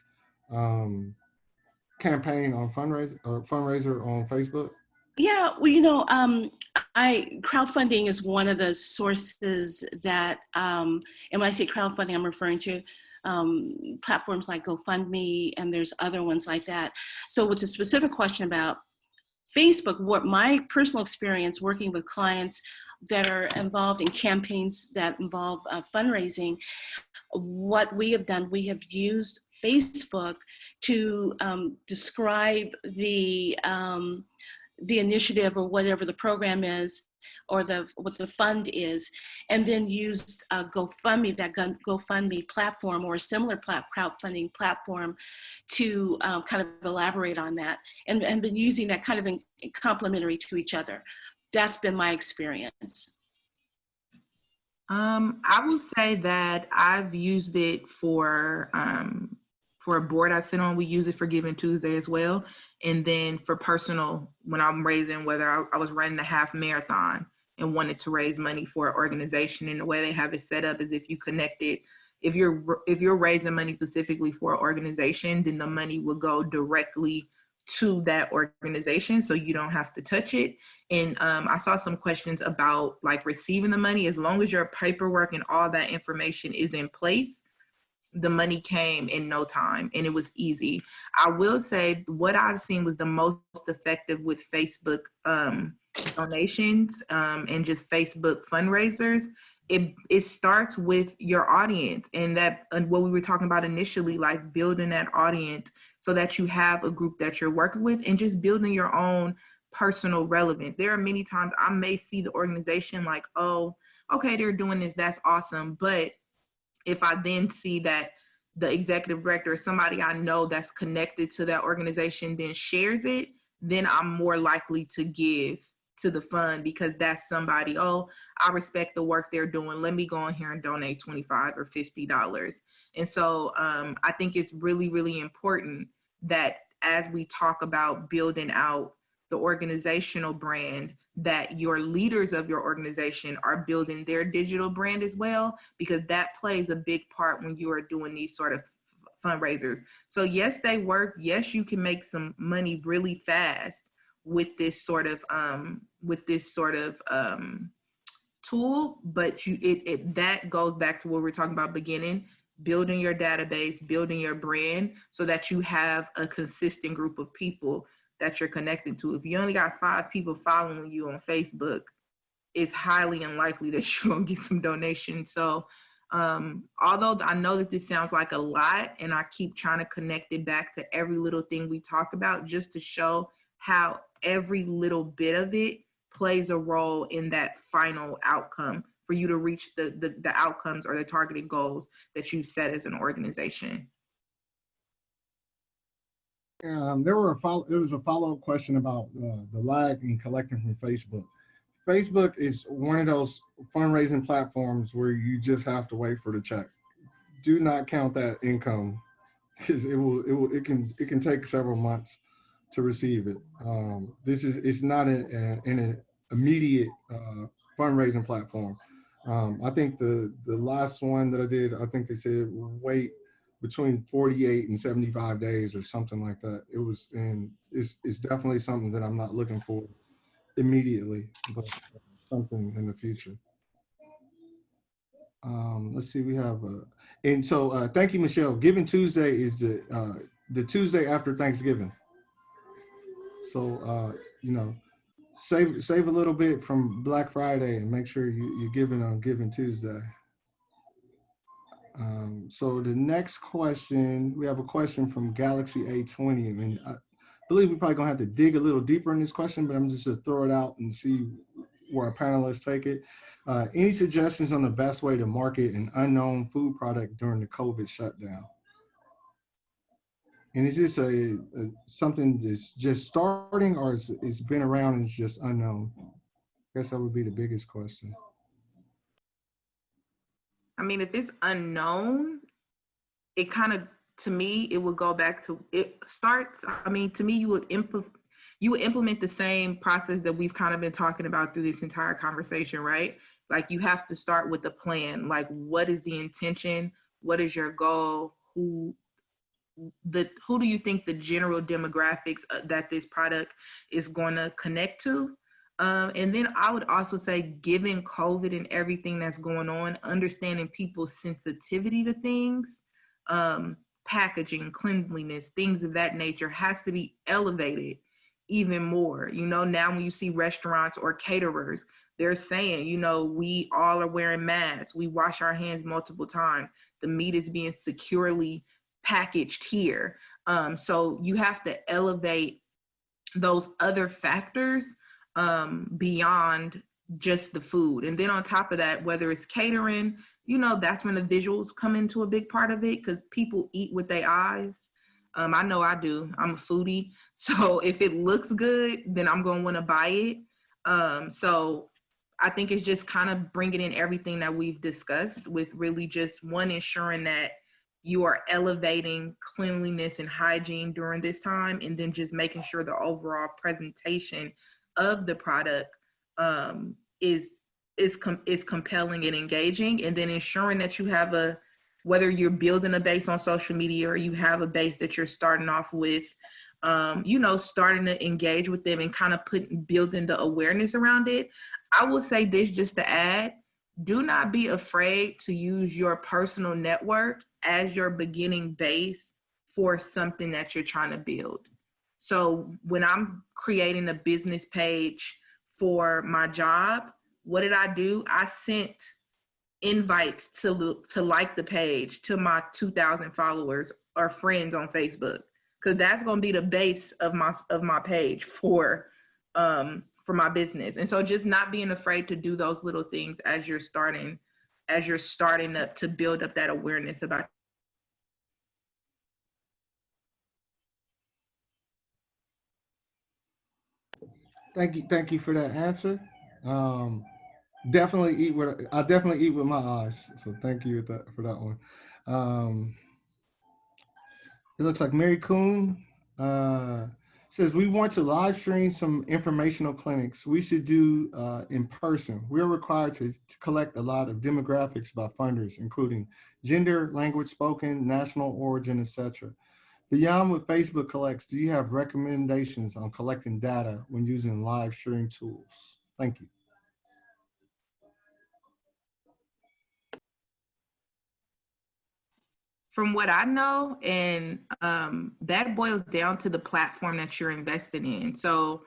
campaign on fundraiser on Facebook? Yeah, well, crowdfunding is one of the sources that, and when I say crowdfunding, I'm referring to platforms like GoFundMe, and there's other ones like that. So with the specific question about Facebook, what my personal experience working with clients that are involved in campaigns that involve fundraising, what we have done, we have used Facebook to describe the initiative or whatever the program is, or what the fund is, and then used GoFundMe, that GoFundMe platform or a similar crowdfunding platform to kind of elaborate on that, and been using that kind of in complementary to each other. That's been my experience. I would say that I've used it for a board I sit on. We use it for Giving Tuesday as well. And then for personal, when I'm raising, whether I was running a half marathon and wanted to raise money for an organization, and the way they have it set up is if you connect it, if you're raising money specifically for an organization, then the money will go directly to that organization, so you don't have to touch it. And I saw some questions about like receiving the money. As long as your paperwork and all that information is in place, the money came in no time and it was easy. I will say what I've seen was the most effective with Facebook donations and just Facebook fundraisers. It starts with your audience, and what we were talking about initially, like building that audience so that you have a group that you're working with, and just building your own personal relevance. There are many times I may see the organization like, oh, okay, they're doing this, that's awesome. But if I then see that the executive director or somebody I know that's connected to that organization then shares it, then I'm more likely to give to the fund, because that's somebody, oh, I respect the work they're doing. Let me go in here and donate $25 or $50. And so I think it's really, really important that as we talk about building out the organizational brand, that your leaders of your organization are building their digital brand as well, because that plays a big part when you are doing these sort of fundraisers. So yes, they work. Yes, you can make some money really fast with this sort of tool, but that goes back to what we're talking about beginning, building your database, building your brand so that you have a consistent group of people that you're connected to. If you only got 5 people following you on Facebook, it's highly unlikely that you're gonna get some donations. So although I know that this sounds like a lot, and I keep trying to connect it back to every little thing we talk about just to show how every little bit of it plays a role in that final outcome for you to reach the outcomes or the targeted goals that you set as an organization. There was a follow-up question about the lag in collecting from Facebook. Facebook is one of those fundraising platforms where you just have to wait for the check. Do not count that income because it can take several months to receive it. It's not an immediate fundraising platform. I think the last one that I did, I think they said wait between 48 and 75 days or something like that. It's definitely something that I'm not looking for immediately, but something in the future. Let's see, we have and so thank you, Michelle. Giving Tuesday is the Tuesday after Thanksgiving. So save a little bit from Black Friday and make sure you're giving on Giving Tuesday. So the next question, we have a question from Galaxy A20. I mean, I believe we're probably gonna have to dig a little deeper in this question, but I'm just gonna throw it out and see where our panelists take it. Any suggestions on the best way to market an unknown food product during the COVID shutdown? And is this something that's just starting, or it's been around and it's just unknown? I guess that would be the biggest question. I mean, if it's unknown, it kind of, to me, it would go back to, it starts, I mean, to me, you would implement the same process that we've kind of been talking about through this entire conversation, right? Like, you have to start with a plan. Like, what is the intention? What is your goal? Who do you think the general demographics that this product is going to connect to? And then I would also say, given COVID and everything that's going on, understanding people's sensitivity to things, packaging, cleanliness, things of that nature has to be elevated even more. You know, now when you see restaurants or caterers, they're saying, you know, we all are wearing masks. We wash our hands multiple times. The meat is being securely packaged here. So you have to elevate those other factors beyond just the food. And then on top of that, whether it's catering, you know, that's when the visuals come into a big part of it, because people eat with their eyes. I know I do. I'm a foodie. So if it looks good, then I'm going to want to buy it. So I think it's just kind of bringing in everything that we've discussed, with really just one, ensuring that you are elevating cleanliness and hygiene during this time, and then just making sure the overall presentation of the product is compelling and engaging, and then ensuring that you have whether you're building a base on social media or you have a base that you're starting off with, you know, starting to engage with them and kind of building the awareness around it. I will say this just to add, do not be afraid to use your personal network as your beginning base for something that you're trying to build. So when I'm creating a business page for my job, what did I do? I sent invites to like the page to my 2,000 followers or friends on Facebook, because that's going to be the base of my page for my business. And so just not being afraid to do those little things as you're starting up to build up that awareness about. Thank you for that answer. Definitely I definitely eat with my eyes. So thank you for that one. It looks like Mary Coon says, we want to live stream some informational clinics. We should do in person. We're required to collect a lot of demographics about funders, including gender, language spoken, national origin, etc. Beyond what Facebook collects, do you have recommendations on collecting data when using live stream tools? Thank you. From what I know, and that boils down to the platform that you're investing in. So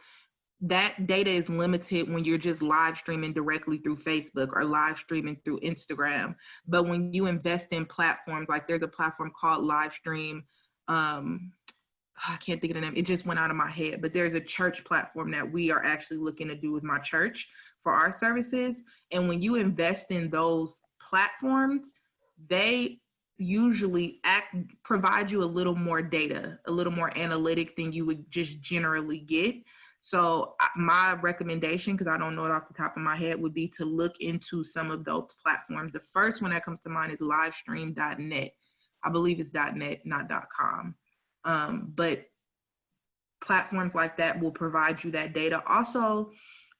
that data is limited when you're just live streaming directly through Facebook or live streaming through Instagram. But when you invest in platforms, like there's a platform called Livestream, I can't think of the name. It just went out of my head, but there's a church platform that we are actually looking to do with my church for our services. And when you invest in those platforms, they usually provide you a little more data, a little more analytic than you would just generally get. So my recommendation, because I don't know it off the top of my head, would be to look into some of those platforms. The first one that comes to mind is livestream.net. I believe it's .net, not .com. But platforms like that will provide you that data. Also,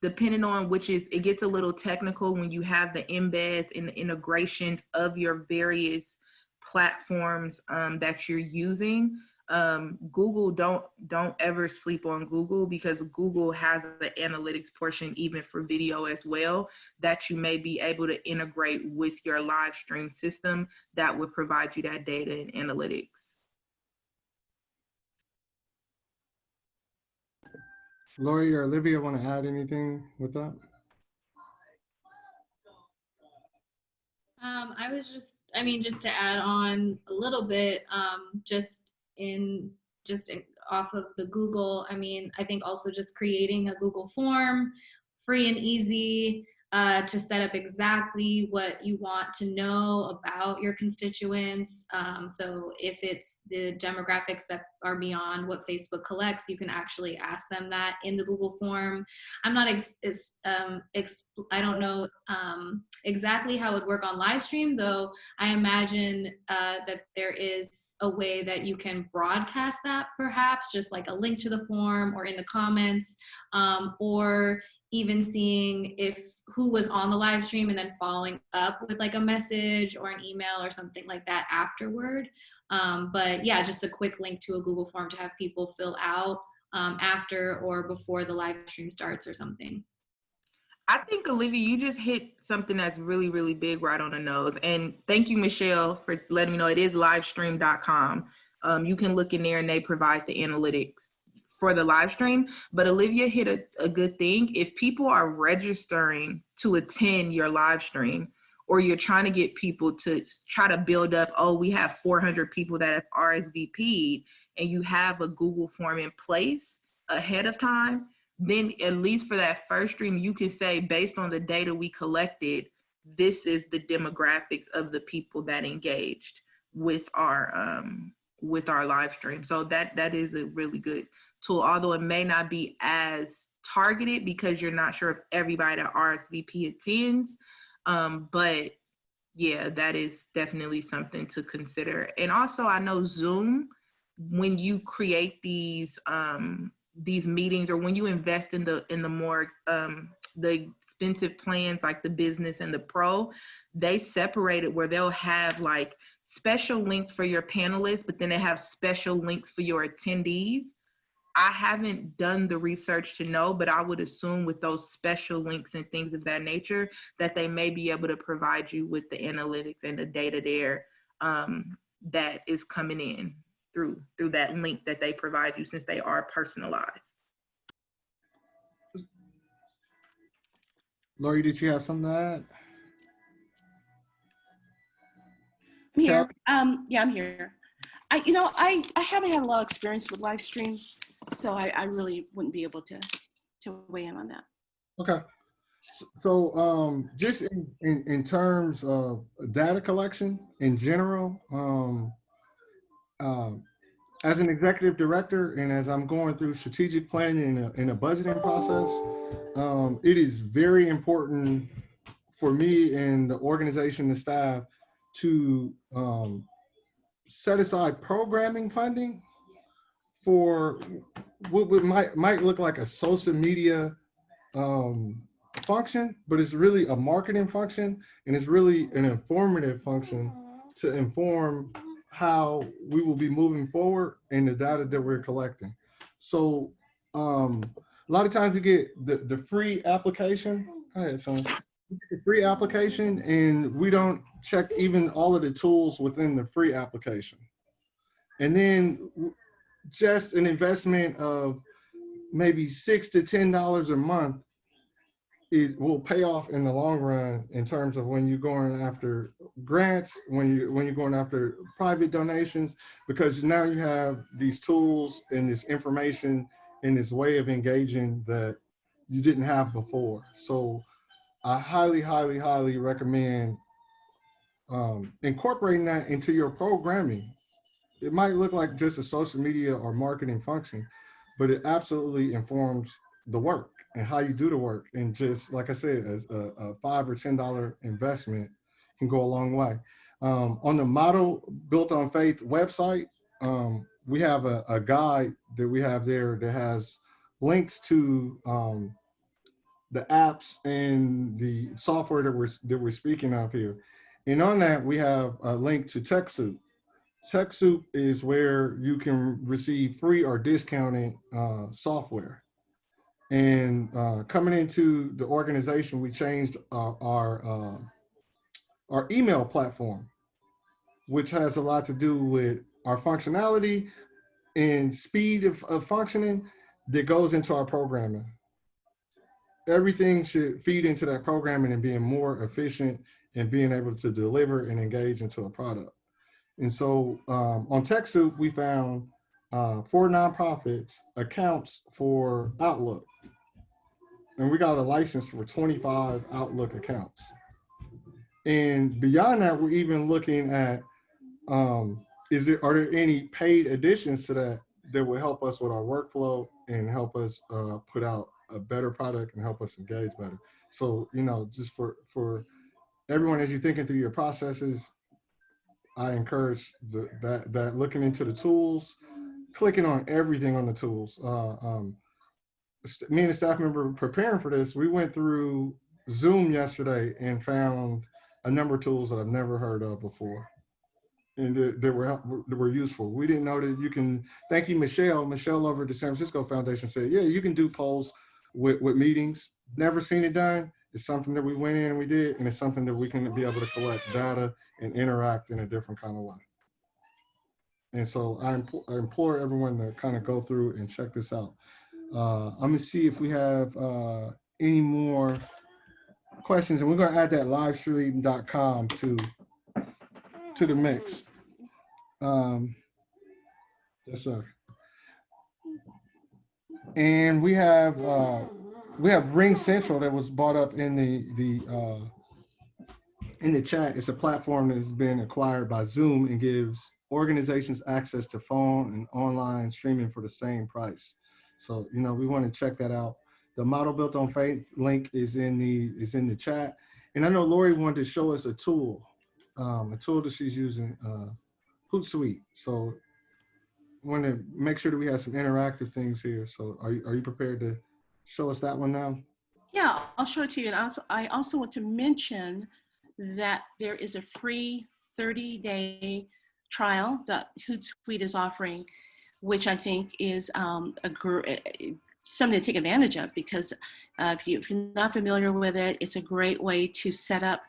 depending on it gets a little technical when you have the embeds and the integrations of your various platforms that you're using. Google, don't ever sleep on Google, because Google has the analytics portion even for video as well, that you may be able to integrate with your live stream system that would provide you that data and analytics. Lori or Olivia want to add anything with that? Just to add on a little bit, just off of the Google, I think also just creating a Google form, free and easy, to set up exactly what you want to know about your constituents. So if it's the demographics that are beyond what Facebook collects, you can actually ask them that in the Google form. I'm not, I don't know exactly how it would work on live stream, though I imagine that there is a way that you can broadcast that, perhaps just like a link to the form or in the comments, or even seeing who was on the live stream and then following up with like a message or an email or something like that afterward. But yeah, just a quick link to a Google form to have people fill out after or before the live stream starts or something. I think, Olivia, you just hit something that's really, really big right on the nose. And thank you, Michelle, for letting me know. It is livestream.com. You can look in there and they provide the analytics for the live stream. But Olivia hit a good thing. If people are registering to attend your live stream, or you're trying to get people to try to build up, we have 400 people that have RSVP'd, and you have a Google form in place ahead of time, then at least for that first stream, you can say, based on the data we collected, this is the demographics of the people that engaged with our live stream. So that is a really good tool, although it may not be as targeted because you're not sure if everybody that RSVP attends. But yeah, that is definitely something to consider. And also, I know Zoom, when you create these meetings, or when you invest in the more the expensive plans like the business and the pro, they separate it where they'll have like special links for your panelists, but then they have special links for your attendees. I haven't done the research to know, but I would assume with those special links and things of that nature that they may be able to provide you with the analytics and the data there that is coming in through that link that they provide you, since they are personalized. Lori, did you have something to add? I'm here. Yeah, I'm here. I haven't had a lot of experience with live stream, so I really wouldn't be able to weigh in on that. Okay. So just in terms of data collection in general, as an executive director and as I'm going through strategic planning in a budgeting process, it is very important for me and the organization, the staff, to set aside programming funding for what might look like a social media function, but it's really a marketing function, and it's really an informative function to inform how we will be moving forward in the data that we're collecting. So a lot of times we get the free application. Go ahead, son. We get the free application, and we don't check even all of the tools within the free application. And then just an investment of maybe $6 to $10 a month will pay off in the long run in terms of when you're going after grants, when you're going after private donations, because now you have these tools and this information and this way of engaging that you didn't have before. So I highly, highly, highly recommend incorporating that into your programming. It might look like just a social media or marketing function, but it absolutely informs the work and how you do the work. And just like I said, a $5 or $10 investment can go a long way. On the Model Built on Faith website, we have a guide that we have there that has links to the apps and the software that we're speaking of here. And on that, we have a link to TechSoup. TechSoup is where you can receive free or discounted software. And coming into the organization, we changed our email platform, which has a lot to do with our functionality and speed of functioning that goes into our programming. Everything should feed into that programming and being more efficient and being able to deliver and engage into a product. And so on TechSoup, we found for nonprofits accounts for Outlook. And we got a license for 25 Outlook accounts. And beyond that, we're even looking at, are there any paid additions to that that will help us with our workflow and help us put out a better product and help us engage better. So, just for everyone, as you're thinking through your processes, I encourage that looking into the tools, clicking on everything on the tools. Me and the staff member preparing for this, we went through Zoom yesterday and found a number of tools that I've never heard of before, and that were useful. We didn't know that you can. Thank you, Michelle. Michelle over at the San Francisco Foundation said, yeah, you can do polls with meetings. Never seen it done. It's something that we went in and we did, and it's something that we can be able to collect data and interact in a different kind of way. And so I implore everyone to kind of go through and check this out. I'm gonna see if we have any more questions, and we're gonna add that livestream.com to the mix. Yes, sir. And we have Ring Central that was brought up in the chat. It's a platform that has been acquired by Zoom and gives organizations access to phone and online streaming for the same price. So, we want to check that out. The Model Built on Faith link is in the chat. And I know Lori wanted to show us a tool that she's using, Hootsuite. So I want to make sure that we have some interactive things here. So are you prepared to show us that one now? Yeah, I'll show it to you. And I also want to mention that there is a free 30-day trial that Hootsuite is offering, which I think is something to take advantage of, because if you're not familiar with it, it's a great way to set up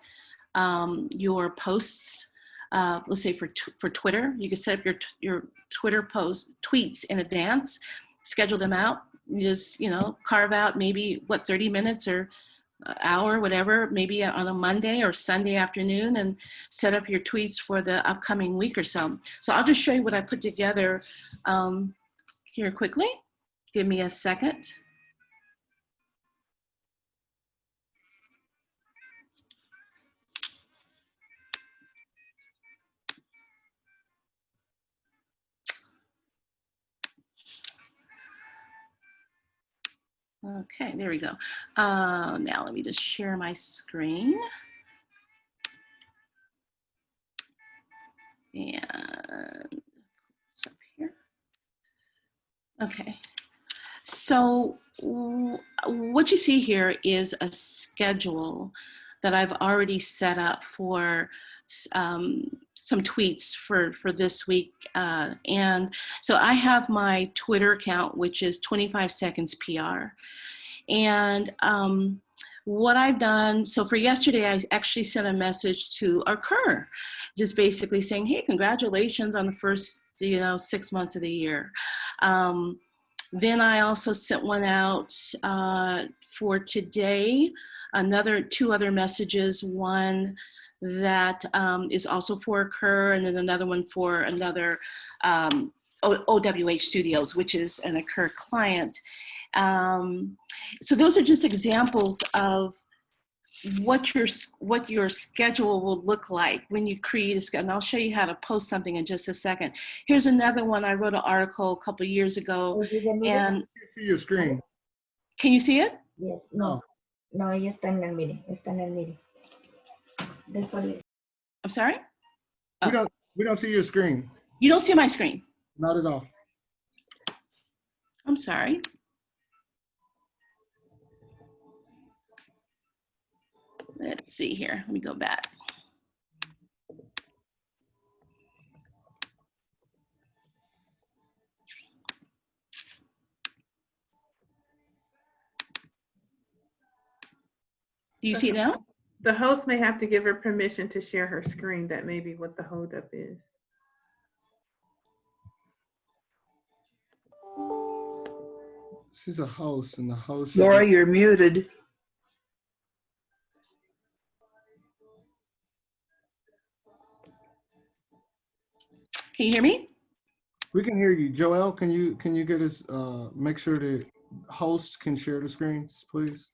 your posts. Let's say for Twitter, you can set up your Twitter tweets in advance, schedule them out. You just carve out maybe 30 minutes or hour, whatever, maybe on a Monday or Sunday afternoon, and set up your tweets for the upcoming week or so. So I'll just show you what I put together here quickly. Give me a second. Okay, there we go. Now let me just share my screen. And it's up here. Okay. So what you see here is a schedule that I've already set up for some tweets for this week. And so I have my Twitter account, which is 25 seconds PR. And what I've done, so for yesterday, I actually sent a message to Occur, just basically saying, hey, congratulations on the first 6 months of the year. Then I also sent one out for today, two other messages, one that is also for Occur, and then another one for another OWH Studios, which is an Occur client. So those are just examples of what your schedule will look like when you create a schedule. And I'll show you how to post something in just a second. Here's another one. I wrote an article a couple of years ago. And see your screen. Can you see it? Yes, no. No, ella está en el meeting. Está en el meeting. Después. I'm sorry? We don't see your screen. You don't see my screen? Not at all. I'm sorry. Let's see here. Let me go back. Do you see it now? The host may have to give her permission to share her screen. That may be what the holdup is. She's a host, and the host. Laura, you're muted. Can you hear me? We can hear you. Joelle, can you get us make sure the hosts can share the screens, please?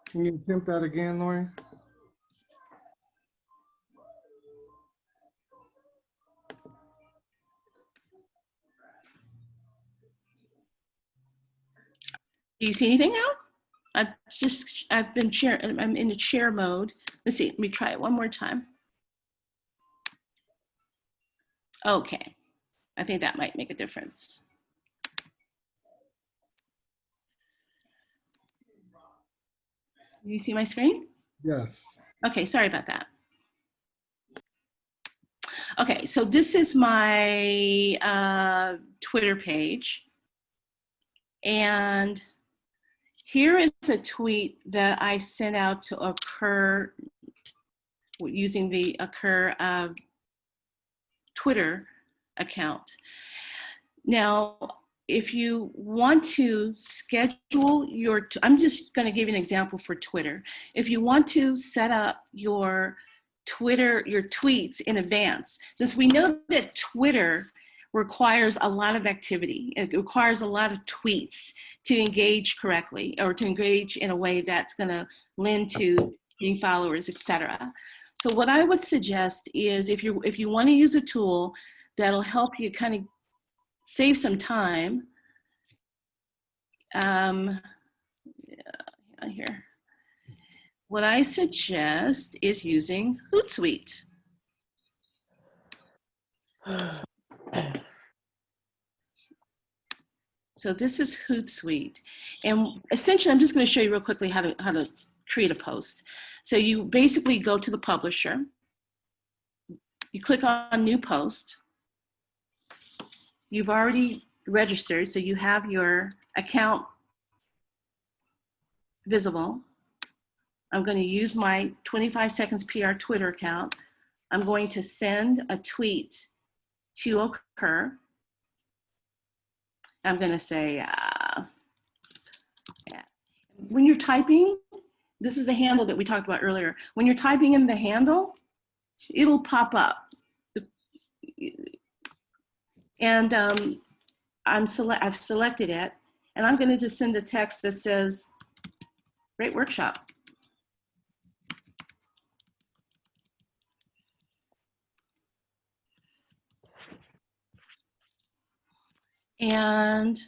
Can you attempt that again, Lori? Do you see anything now? I've been sharing. I'm in the share mode. Let's see. Let me try it one more time. Okay. I think that might make a difference. Do you see my screen? Yes. Okay, sorry about that. Okay, so this is my Twitter page. And here is a tweet that I sent out to Occur using the Occur Twitter account. Now, if you want to schedule your, I'm just going to give you an example for Twitter. If you want to set up your Twitter, your tweets in advance, since we know that Twitter requires a lot of activity, it requires a lot of tweets to engage correctly or to engage in a way that's going to lend to getting followers, etc. So what I would suggest is if you want to use a tool that'll help you kind of save some time. Here. What I suggest is using Hootsuite. So this is Hootsuite. And essentially, I'm just going to show you real quickly how to create a post. So you basically go to the publisher. You click on New Post. You've already registered, so you have your account visible. I'm going to use my 25 seconds PR Twitter account. I'm going to send a tweet to Occur. I'm going to say, yeah. When you're typing, this is the handle that we talked about earlier. When you're typing in the handle, it'll pop up. And I've selected it, and I'm going to just send a text that says, "Great workshop." And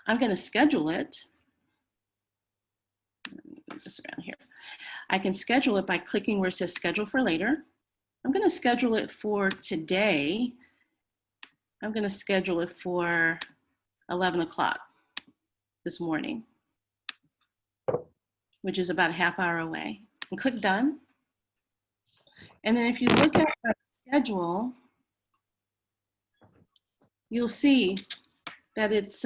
I'm going to schedule it. Move this around here. I can schedule it by clicking where it says schedule for later. I'm going to schedule it for today. I'm going to schedule it for 11 o'clock this morning, which is about a half hour away. And click done. And then if you look at my schedule, you'll see that it's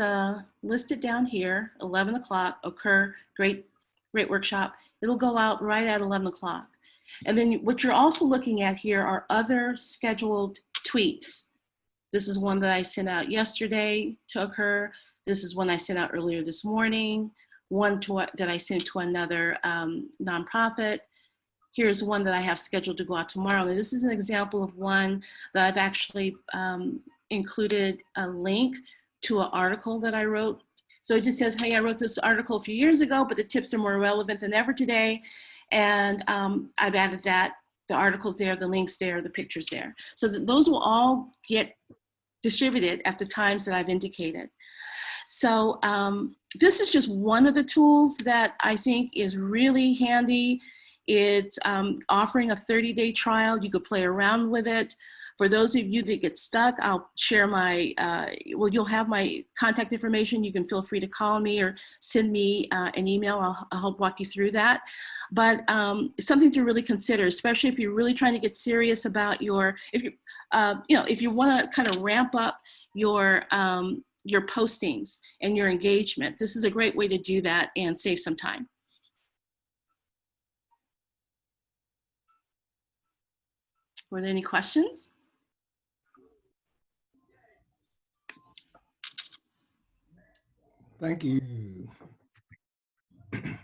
listed down here, 11 o'clock, occur, great workshop. It'll go out right at 11 o'clock. And then what you're also looking at here are other scheduled tweets. This is one that I sent out yesterday to occur. This is one I sent out earlier this morning. One that I sent to another nonprofit. Here's one that I have scheduled to go out tomorrow. And this is an example of one that I've actually included a link to an article that I wrote. So it just says, hey, I wrote this article a few years ago, but the tips are more relevant than ever today. And I've added that, the articles there, the links there, the pictures there. So those will all get distributed at the times that I've indicated. So this is just one of the tools that I think is really handy. It's offering a 30-day trial. You could play around with it. For those of you that get stuck, I'll share my, well, you'll have my contact information. You can feel free to call me or send me an email. I'll help walk you through that. But it's something to really consider, especially if you're really trying to get serious about your, if you, if you want to kind of ramp up your postings and your engagement. This is a great way to do that and save some time. Were there any questions? Thank you. And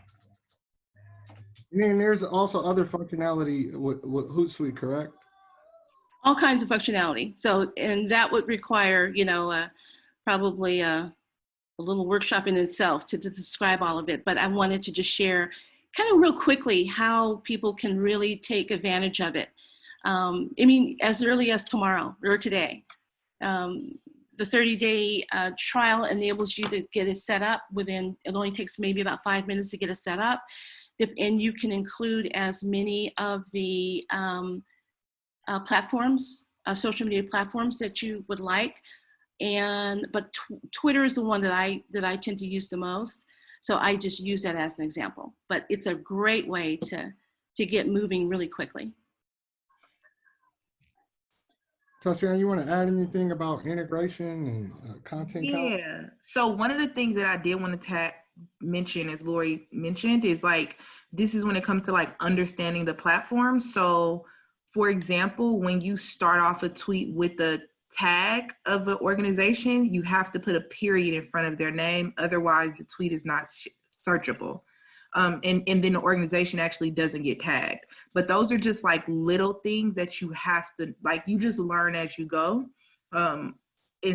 then there's also other functionality with Hootsuite, correct? All kinds of functionality. So, and that would require, probably a little workshop in itself to describe all of it. But I wanted to just share kind of real quickly how people can really take advantage of it. I mean, as early as tomorrow or today. The 30-day trial enables you to get it set up within, it only takes maybe about 5 minutes to get it set up. And you can include as many of the platforms, social media platforms that you would like. But Twitter is the one that I tend to use the most. So I just use that as an example. But it's a great way to get moving really quickly. Tatiana, you want to add anything about integration and content? Yeah. So one of the things that I did want to mention, as Lori mentioned, is like, this is when it comes to like understanding the platform. So for example, when you start off a tweet with the tag of an organization, you have to put a period in front of their name. Otherwise the tweet is not searchable. And then the organization actually doesn't get tagged. But those are just like little things that you have to, like, you just learn as you go. And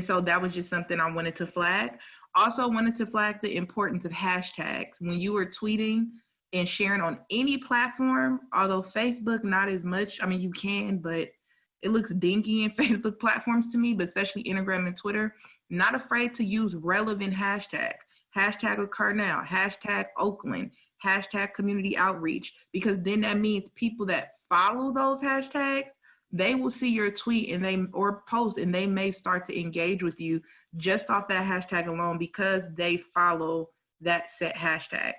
so that was just something I wanted to flag. Also wanted to flag the importance of hashtags. When you are tweeting and sharing on any platform, although Facebook, not as much, I mean, you can, but it looks dinky in Facebook platforms to me, but especially Instagram and Twitter, not afraid to use relevant hashtags. Hashtag occur now, hashtag Oakland, hashtag community outreach, because then that means people that follow those hashtags, they will see your tweet and or post, and they may start to engage with you just off that hashtag alone because they follow that set hashtag.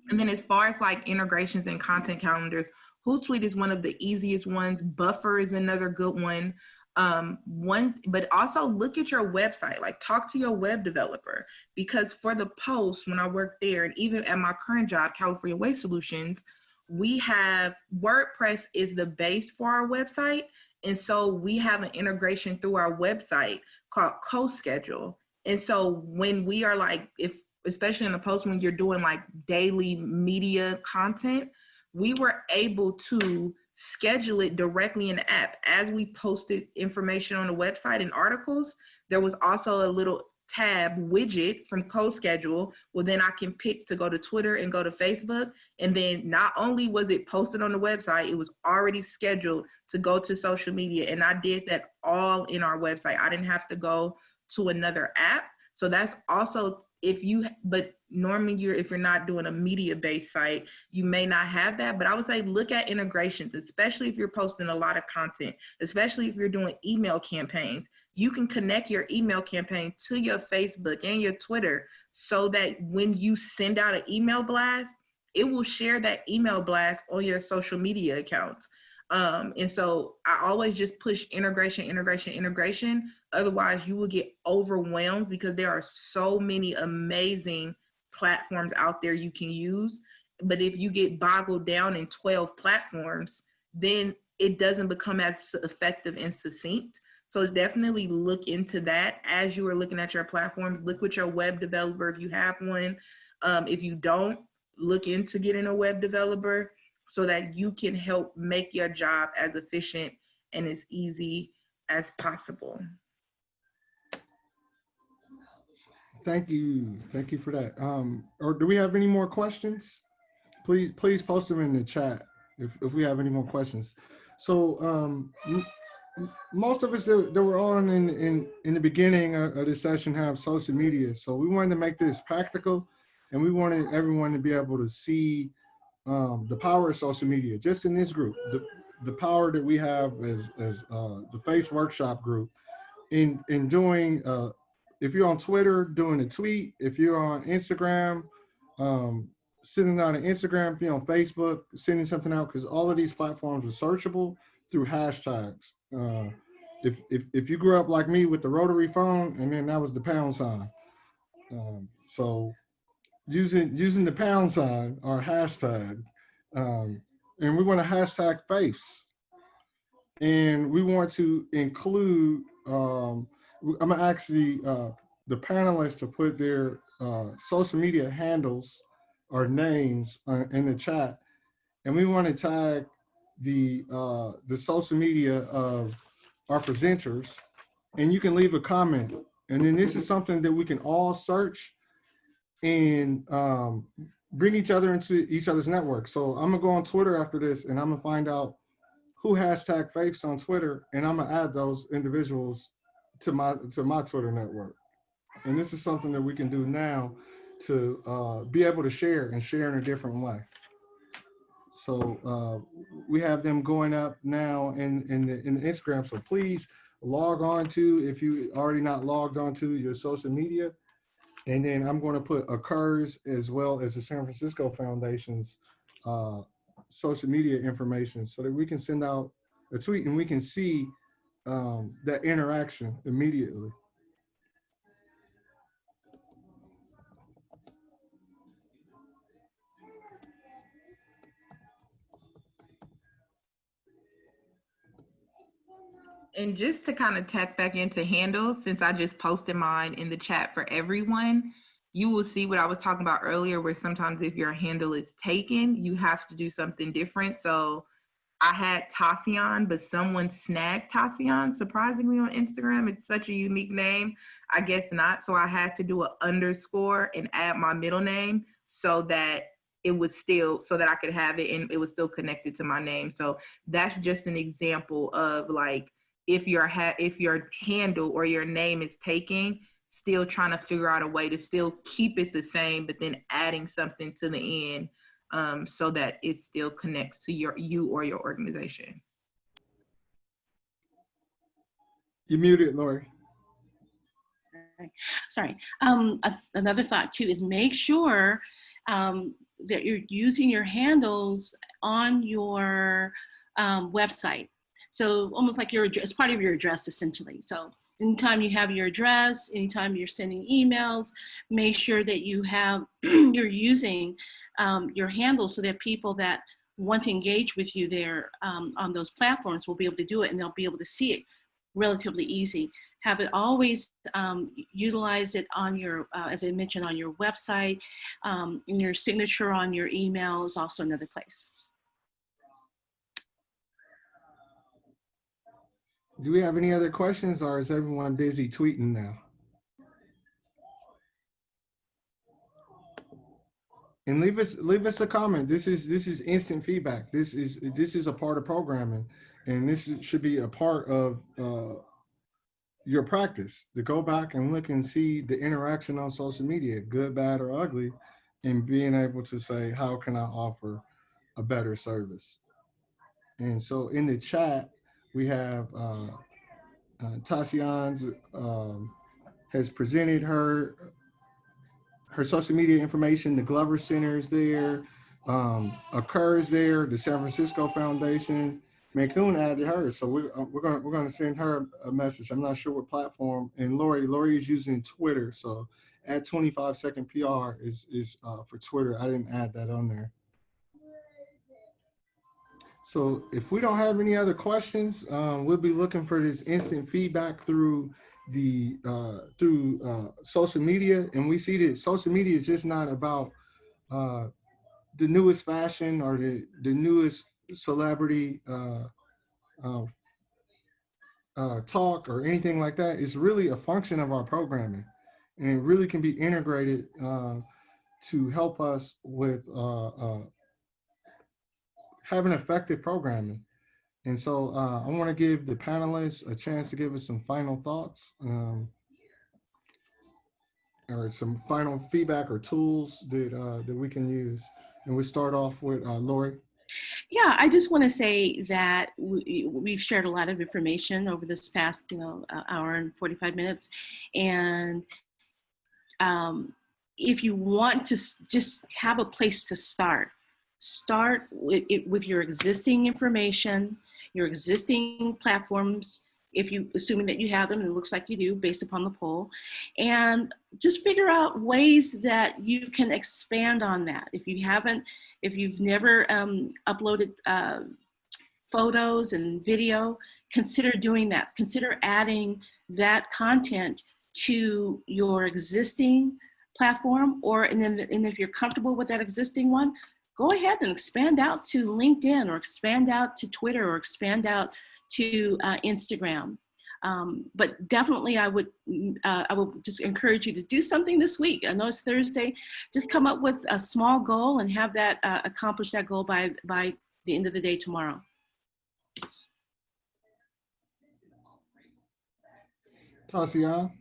And then as far as like integrations and content calendars, Hootsuite is one of the easiest ones. Buffer is another good one. But also look at your website, like talk to your web developer, because for the post, when I worked there, and even at my current job, California Waste Solutions, we have WordPress is the base for our website. And so we have an integration through our website called CoSchedule. And so when we are like, especially in the post, when you're doing like daily media content, we were able to schedule it directly in the app. As we posted information on the website and articles, there was also a little tab widget from CoSchedule. Well, then I can pick to go to Twitter and go to Facebook. And then not only was it posted on the website, it was already scheduled to go to social media. And I did that all in our website. I didn't have to go to another app. So that's also, but normally if you're not doing a media-based site, you may not have that. But I would say look at integrations, especially if you're posting a lot of content, especially if you're doing email campaigns. You can connect your email campaign to your Facebook and your Twitter so that when you send out an email blast, it will share that email blast on your social media accounts. And so I always just push integration. Otherwise, you will get overwhelmed because there are so many amazing platforms out there you can use. But if you get boggled down in 12 platforms, then it doesn't become as effective and succinct. So definitely look into that as you are looking at your platforms. Look with your web developer if you have one. If you don't, look into getting a web developer so that you can help make your job as efficient and as easy as possible. Thank you for that. Or do we have any more questions? Please post them in the chat if we have any more questions. So most of us that were on in the beginning of this session have social media. So we wanted to make this practical, and we wanted everyone to be able to see the power of social media just in this group, the power that we have as the FAITHS workshop group in doing, if you're on Twitter, doing a tweet, if you're on Instagram, sending out an Instagram, if you're on Facebook, sending something out, because all of these platforms are searchable through hashtags. If you grew up like me with the rotary phone, and then that was the pound sign. So using the pound sign or hashtag, and we want to hashtag FAITHS, and we want to include. I'm gonna ask the panelists to put their social media handles or names in the chat, and we want to tag the social media of our presenters, and you can leave a comment, and then this is something that we can all search and bring each other into each other's network. So I'm gonna go on Twitter after this, and I'm gonna find out who hashtag FAITHS on Twitter, and I'm gonna add those individuals to my Twitter network. And this is something that we can do now to be able to share in a different way. So we have them going up now in the Instagram. So please log on to, if you already not logged on to your social media. And then I'm going to put occurs as well as the San Francisco Foundation's social media information so that we can send out a tweet and we can see that interaction immediately. And just to kind of tap back into handles, since I just posted mine in the chat for everyone, you will see what I was talking about earlier, where sometimes if your handle is taken, you have to do something different. So I had Tassian, but someone snagged Tassian, surprisingly, on Instagram. It's such a unique name. I guess not. So I had to do an underscore and add my middle name so that it was still, so that I could have it and it was still connected to my name. So that's just an example of like, if your handle or your name is taken, still trying to figure out a way to still keep it the same, but then adding something to the end so that it still connects to you or your organization. You're muted, Lori. Sorry. Another thought too is make sure that you're using your handles on your website. So almost like it's part of your address essentially. So anytime you have your address, anytime you're sending emails, make sure that you have, you're using your handles so that people that want to engage with you there on those platforms will be able to do it, and they'll be able to see it relatively easy. Have it always utilize it on your, as I mentioned, on your website, and your signature on your email is also another place. Do we have any other questions, or is everyone busy tweeting now? And leave us a comment. This is instant feedback. This is a part of programming, and should be a part of your practice, to go back and look and see the interaction on social media, good, bad, or ugly, and being able to say, how can I offer a better service? And so in the chat, we have Tassian has presented her social media information. The Glover Center is there, occurs there, the San Francisco Foundation, Macon added hers, so we're gonna send her a message. I'm not sure what platform. And Lori is using Twitter, so at 25-second PR is for Twitter. I didn't add that on there. So if we don't have any other questions, we'll be looking for this instant feedback through the social media, and we see that social media is just not about the newest fashion or the newest celebrity uh, talk or anything like that. It's really a function of our programming, and it really can be integrated to help us with having effective programming. And so I want to give the panelists a chance to give us some final thoughts or some final feedback or tools that we can use. And we start off with Lori. Yeah, I just want to say that we've shared a lot of information over this past, hour and 45 minutes. And if you want to just have a place to start with your existing information, your existing platforms, if you assuming that you have them, and it looks like you do based upon the poll, and just figure out ways that you can expand on that. If you've never uploaded photos and video, consider doing that. Consider adding that content to your existing platform, and if you're comfortable with that existing one, go ahead and expand out to LinkedIn, or expand out to Twitter, or expand out to Instagram. But definitely I would just encourage you to do something this week. I know it's Thursday. Just come up with a small goal and have that accomplish that goal by the end of the day tomorrow. Tasia.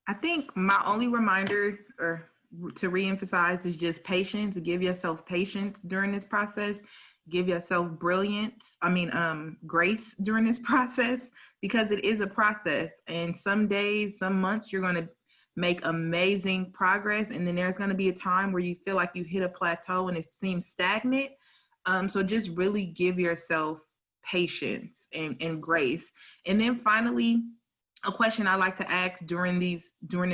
I think my only reminder or to reemphasize is just patience. Give yourself patience during this process. Give yourself grace during this process, because it is a process. And some days, some months, you're going to make amazing progress. And then there's going to be a time where you feel like you hit a plateau and it seems stagnant. So just really give yourself patience and grace. And then finally, a question I like to ask during this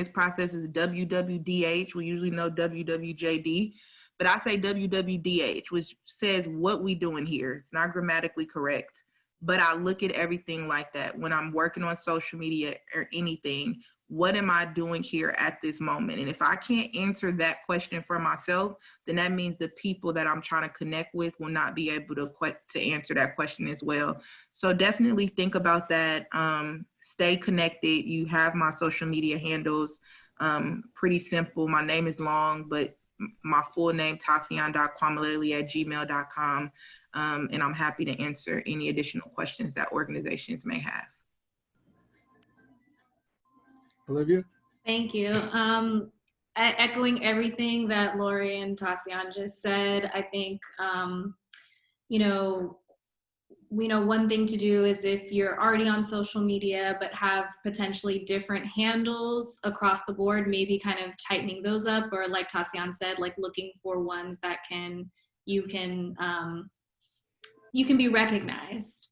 process is WWDH. We usually know WWJD, but I say WWDH, which says what we doing here. It's not grammatically correct, but I look at everything like that. When I'm working on social media or anything, what am I doing here at this moment? And if I can't answer that question for myself, then that means the people that I'm trying to connect with will not be able to answer that question as well. So definitely think about that. Stay connected. You have my social media handles. Pretty simple. My name is long, but my full name, tasian.kwamaleli@gmail.com. And I'm happy to answer any additional questions that organizations may have. Olivia? Thank you. Echoing everything that Lori and Tassian just said, I think, we know one thing to do is if you're already on social media but have potentially different handles across the board, maybe kind of tightening those up, or like Tassian said, like looking for ones that you can be recognized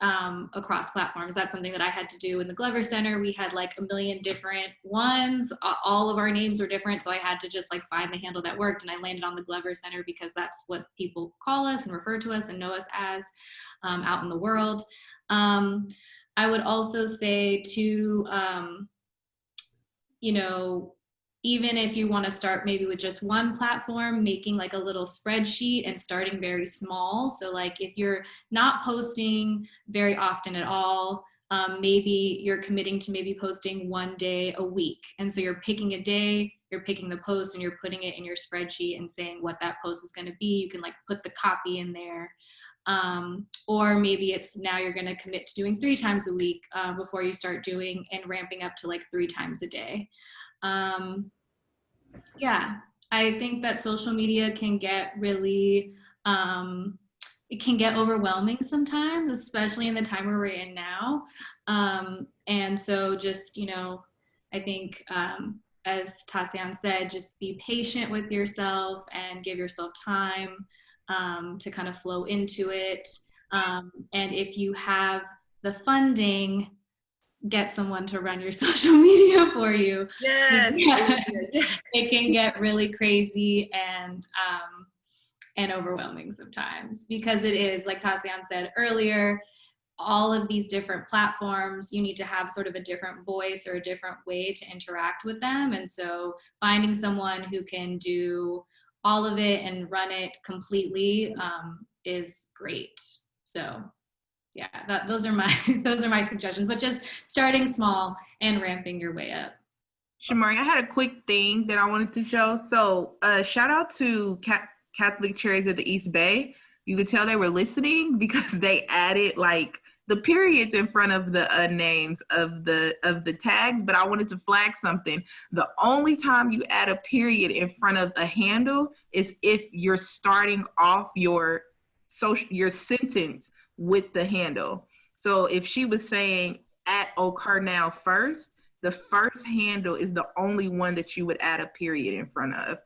across platforms. That's something that I had to do in the Glover Center. We had like a million different ones. All of our names were different. So I had to just like find the handle that worked. And I landed on the Glover Center because that's what people call us and refer to us and know us as out in the world. I would also say to, even if you want to start maybe with just one platform, making like a little spreadsheet and starting very small. So like if you're not posting very often at all, maybe you're committing to maybe posting one day a week. And so you're picking a day, you're picking the post, and you're putting it in your spreadsheet and saying what that post is going to be. You can like put the copy in there. Or maybe it's now you're going to commit to doing 3 times a week before you start doing and ramping up to like 3 times a day. Yeah, I think that social media can get really, it can get overwhelming sometimes, especially in the time where we're in now. And so just, I think, as Tassian said, just be patient with yourself and give yourself time. to kind of flow into it. And if you have the funding, get someone to run your social media for you. Yes. It can get really crazy and overwhelming sometimes, because it is, like Tatiana said earlier, all of these different platforms, you need to have sort of a different voice or a different way to interact with them. And so finding someone who can do all of it and run it completely is great. So yeah, those are my suggestions, but just starting small and ramping your way up. Shamari, I had a quick thing that I wanted to show. So shout out to Catholic Charities of the East Bay. You could tell they were listening because they added like the periods in front of the names of the tags. But I wanted to flag something. The only time you add a period in front of a handle is if you're starting off your sentence with the handle. So if she was saying at O'Carnell first, the first handle is the only one that you would add a period in front of.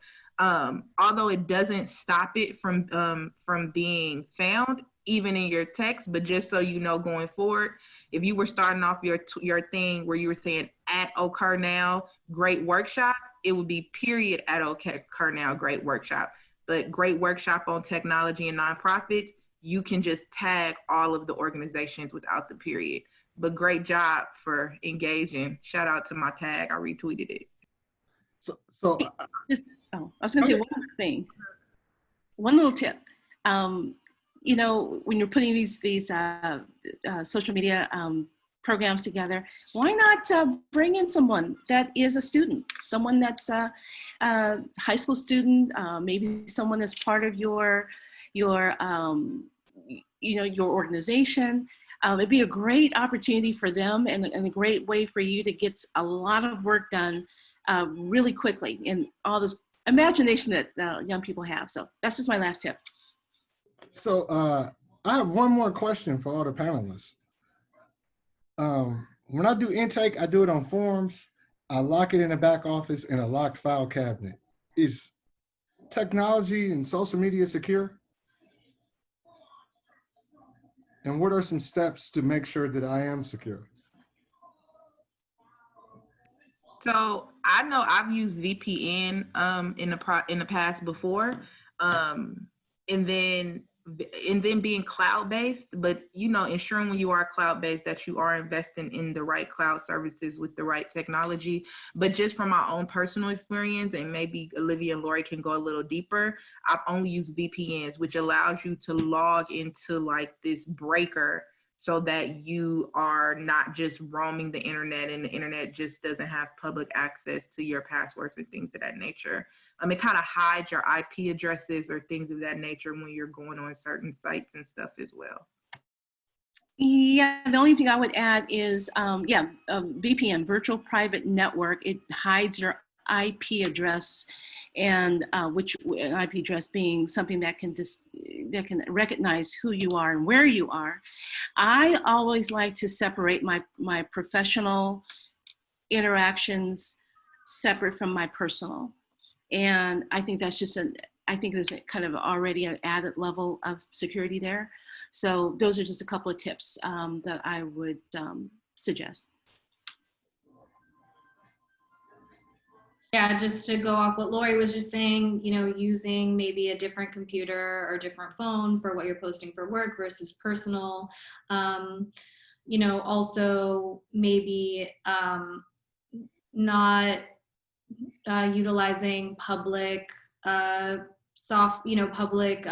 Although it doesn't stop it from being found even in your text, but just so you know going forward, if you were starting off your thing where you were saying at O'Carnell Great Workshop, it would be period at O'Carnell Great Workshop. But Great Workshop on Technology and Nonprofits, you can just tag all of the organizations without the period. But great job for engaging. Shout out to my tag. I retweeted it. So I was going to say one more thing. One little tip. You know, when you're putting these social media programs together, why not bring in someone that is a student, someone that's a high school student, maybe someone that's part of your organization. It'd be a great opportunity for them and a great way for you to get a lot of work done really quickly in all this imagination that young people have. So that's just my last tip. So I have one more question for all the panelists. When I do intake, I do it on forms. I lock it in the back office in a locked file cabinet. Is technology and social media secure? And what are some steps to make sure that I am secure? So I know I've used VPN in the past before, and then being cloud-based, but ensuring when you are cloud-based that you are investing in the right cloud services with the right technology. But just from my own personal experience, and maybe Olivia and Lori can go a little deeper, I've only used VPNs, which allows you to log into like this breaker so that you are not just roaming the internet and the internet just doesn't have public access to your passwords and things of that nature. It kind of hides your IP addresses or things of that nature when you're going on certain sites and stuff as well. Yeah, the only thing I would add is, VPN, virtual private network. It hides your IP address, and which IP address being something that can recognize who you are and where you are. I always like to separate my professional interactions separate from my personal, and I think that's just I think there's kind of already an added level of security there. So those are just a couple of tips that I would suggest. Yeah, just to go off what Lori was just saying, using maybe a different computer or different phone for what you're posting for work versus personal. Also maybe not utilizing public public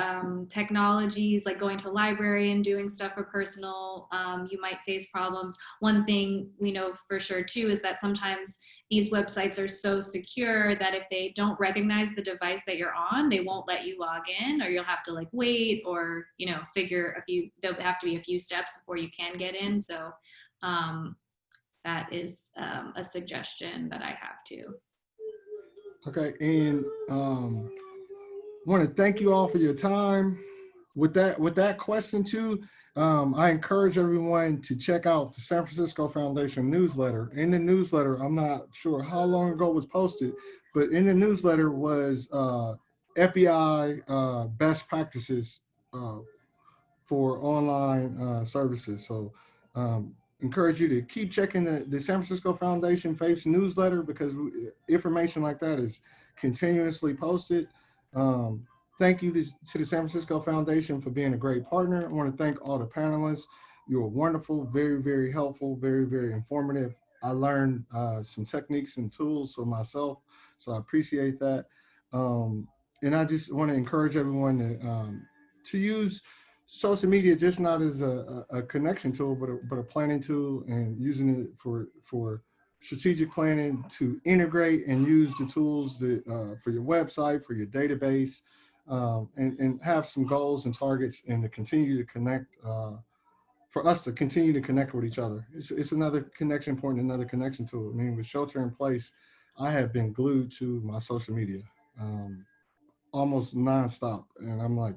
technologies, like going to library and doing stuff for personal. You might face problems. One thing we know for sure too is that sometimes these websites are so secure that if they don't recognize the device that you're on, they won't let you log in, or you'll have to like wait, or there'll have to be a few steps before you can get in. So that is a suggestion that I have too. Okay, and want to thank you all for your time. With that question too, I encourage everyone to check out the San Francisco Foundation newsletter. In the newsletter, I'm not sure how long ago it was posted, but in the newsletter was FEI best practices for online services. So encourage you to keep checking the San Francisco Foundation FAITHS newsletter, because information like that is continuously posted. Thank you to the San Francisco Foundation for being a great partner. I want to thank all the panelists. You were wonderful, very, very helpful, very, very informative. I learned some techniques and tools for myself, so I appreciate that. And I just want to encourage everyone to use social media just not as a connection tool, but a planning tool, and using it for strategic planning to integrate and use the tools that for your website, for your database, and have some goals and targets, and to continue to connect. For us to continue to connect with each other, it's another connection point, another connection tool. I mean, with shelter in place, I have been glued to my social media. Almost nonstop. And I'm like,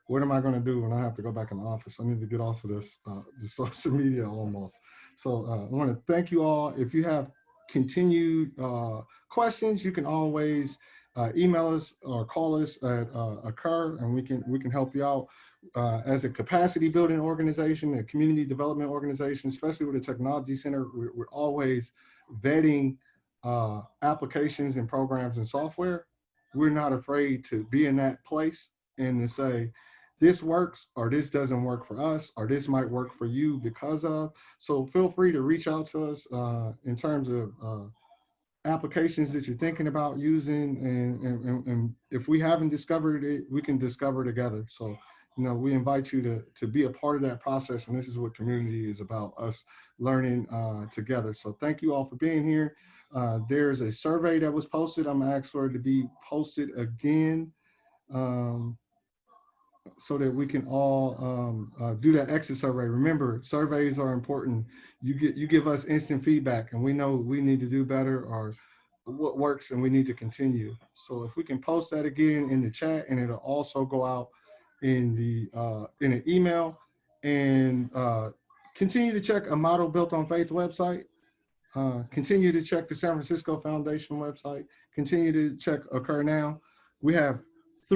what am I going to do when I have to go back in the office? I need to get off of this, the social media almost. So I want to thank you all. If you have continued questions, you can always email us or call us at Occur, and we can help you out. As a capacity building organization, a community development organization, especially with a technology center, we're always vetting applications and programs and software. We're not afraid to be in that place and to say, this works or this doesn't work for us, or this might work for you because of. So feel free to reach out to us in terms of applications that you're thinking about using. And if we haven't discovered it, we can discover together. So, you know, we invite you to be a part of that process. And this is what community is about, us learning together. So thank you all for being here. There's a survey that was posted. I'm gonna ask for it to be posted again so that we can all do that exit survey. Remember, surveys are important. You give us instant feedback, and we know we need to do better or what works, and we need to continue. So if we can post that again in the chat, and it'll also go out in an email, and continue to check A Model Built on Faith website. Continue to check the San Francisco Foundation website. Continue to check Occur Now. We have at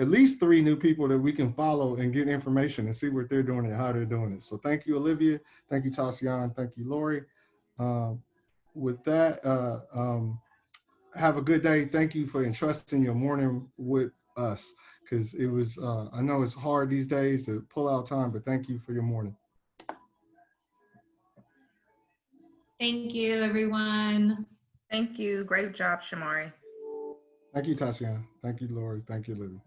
least three new people that we can follow and get information and see what they're doing and how they're doing it. So thank you, Olivia. Thank you, Tatiana. Thank you, Lori. With that, have a good day. Thank you for entrusting your morning with us, because it was, I know it's hard these days to pull out time, but thank you for your morning. Thank you, everyone. Thank you. Great job, Shamari. Thank you, Tatiana. Thank you, Lori. Thank you, Olivia.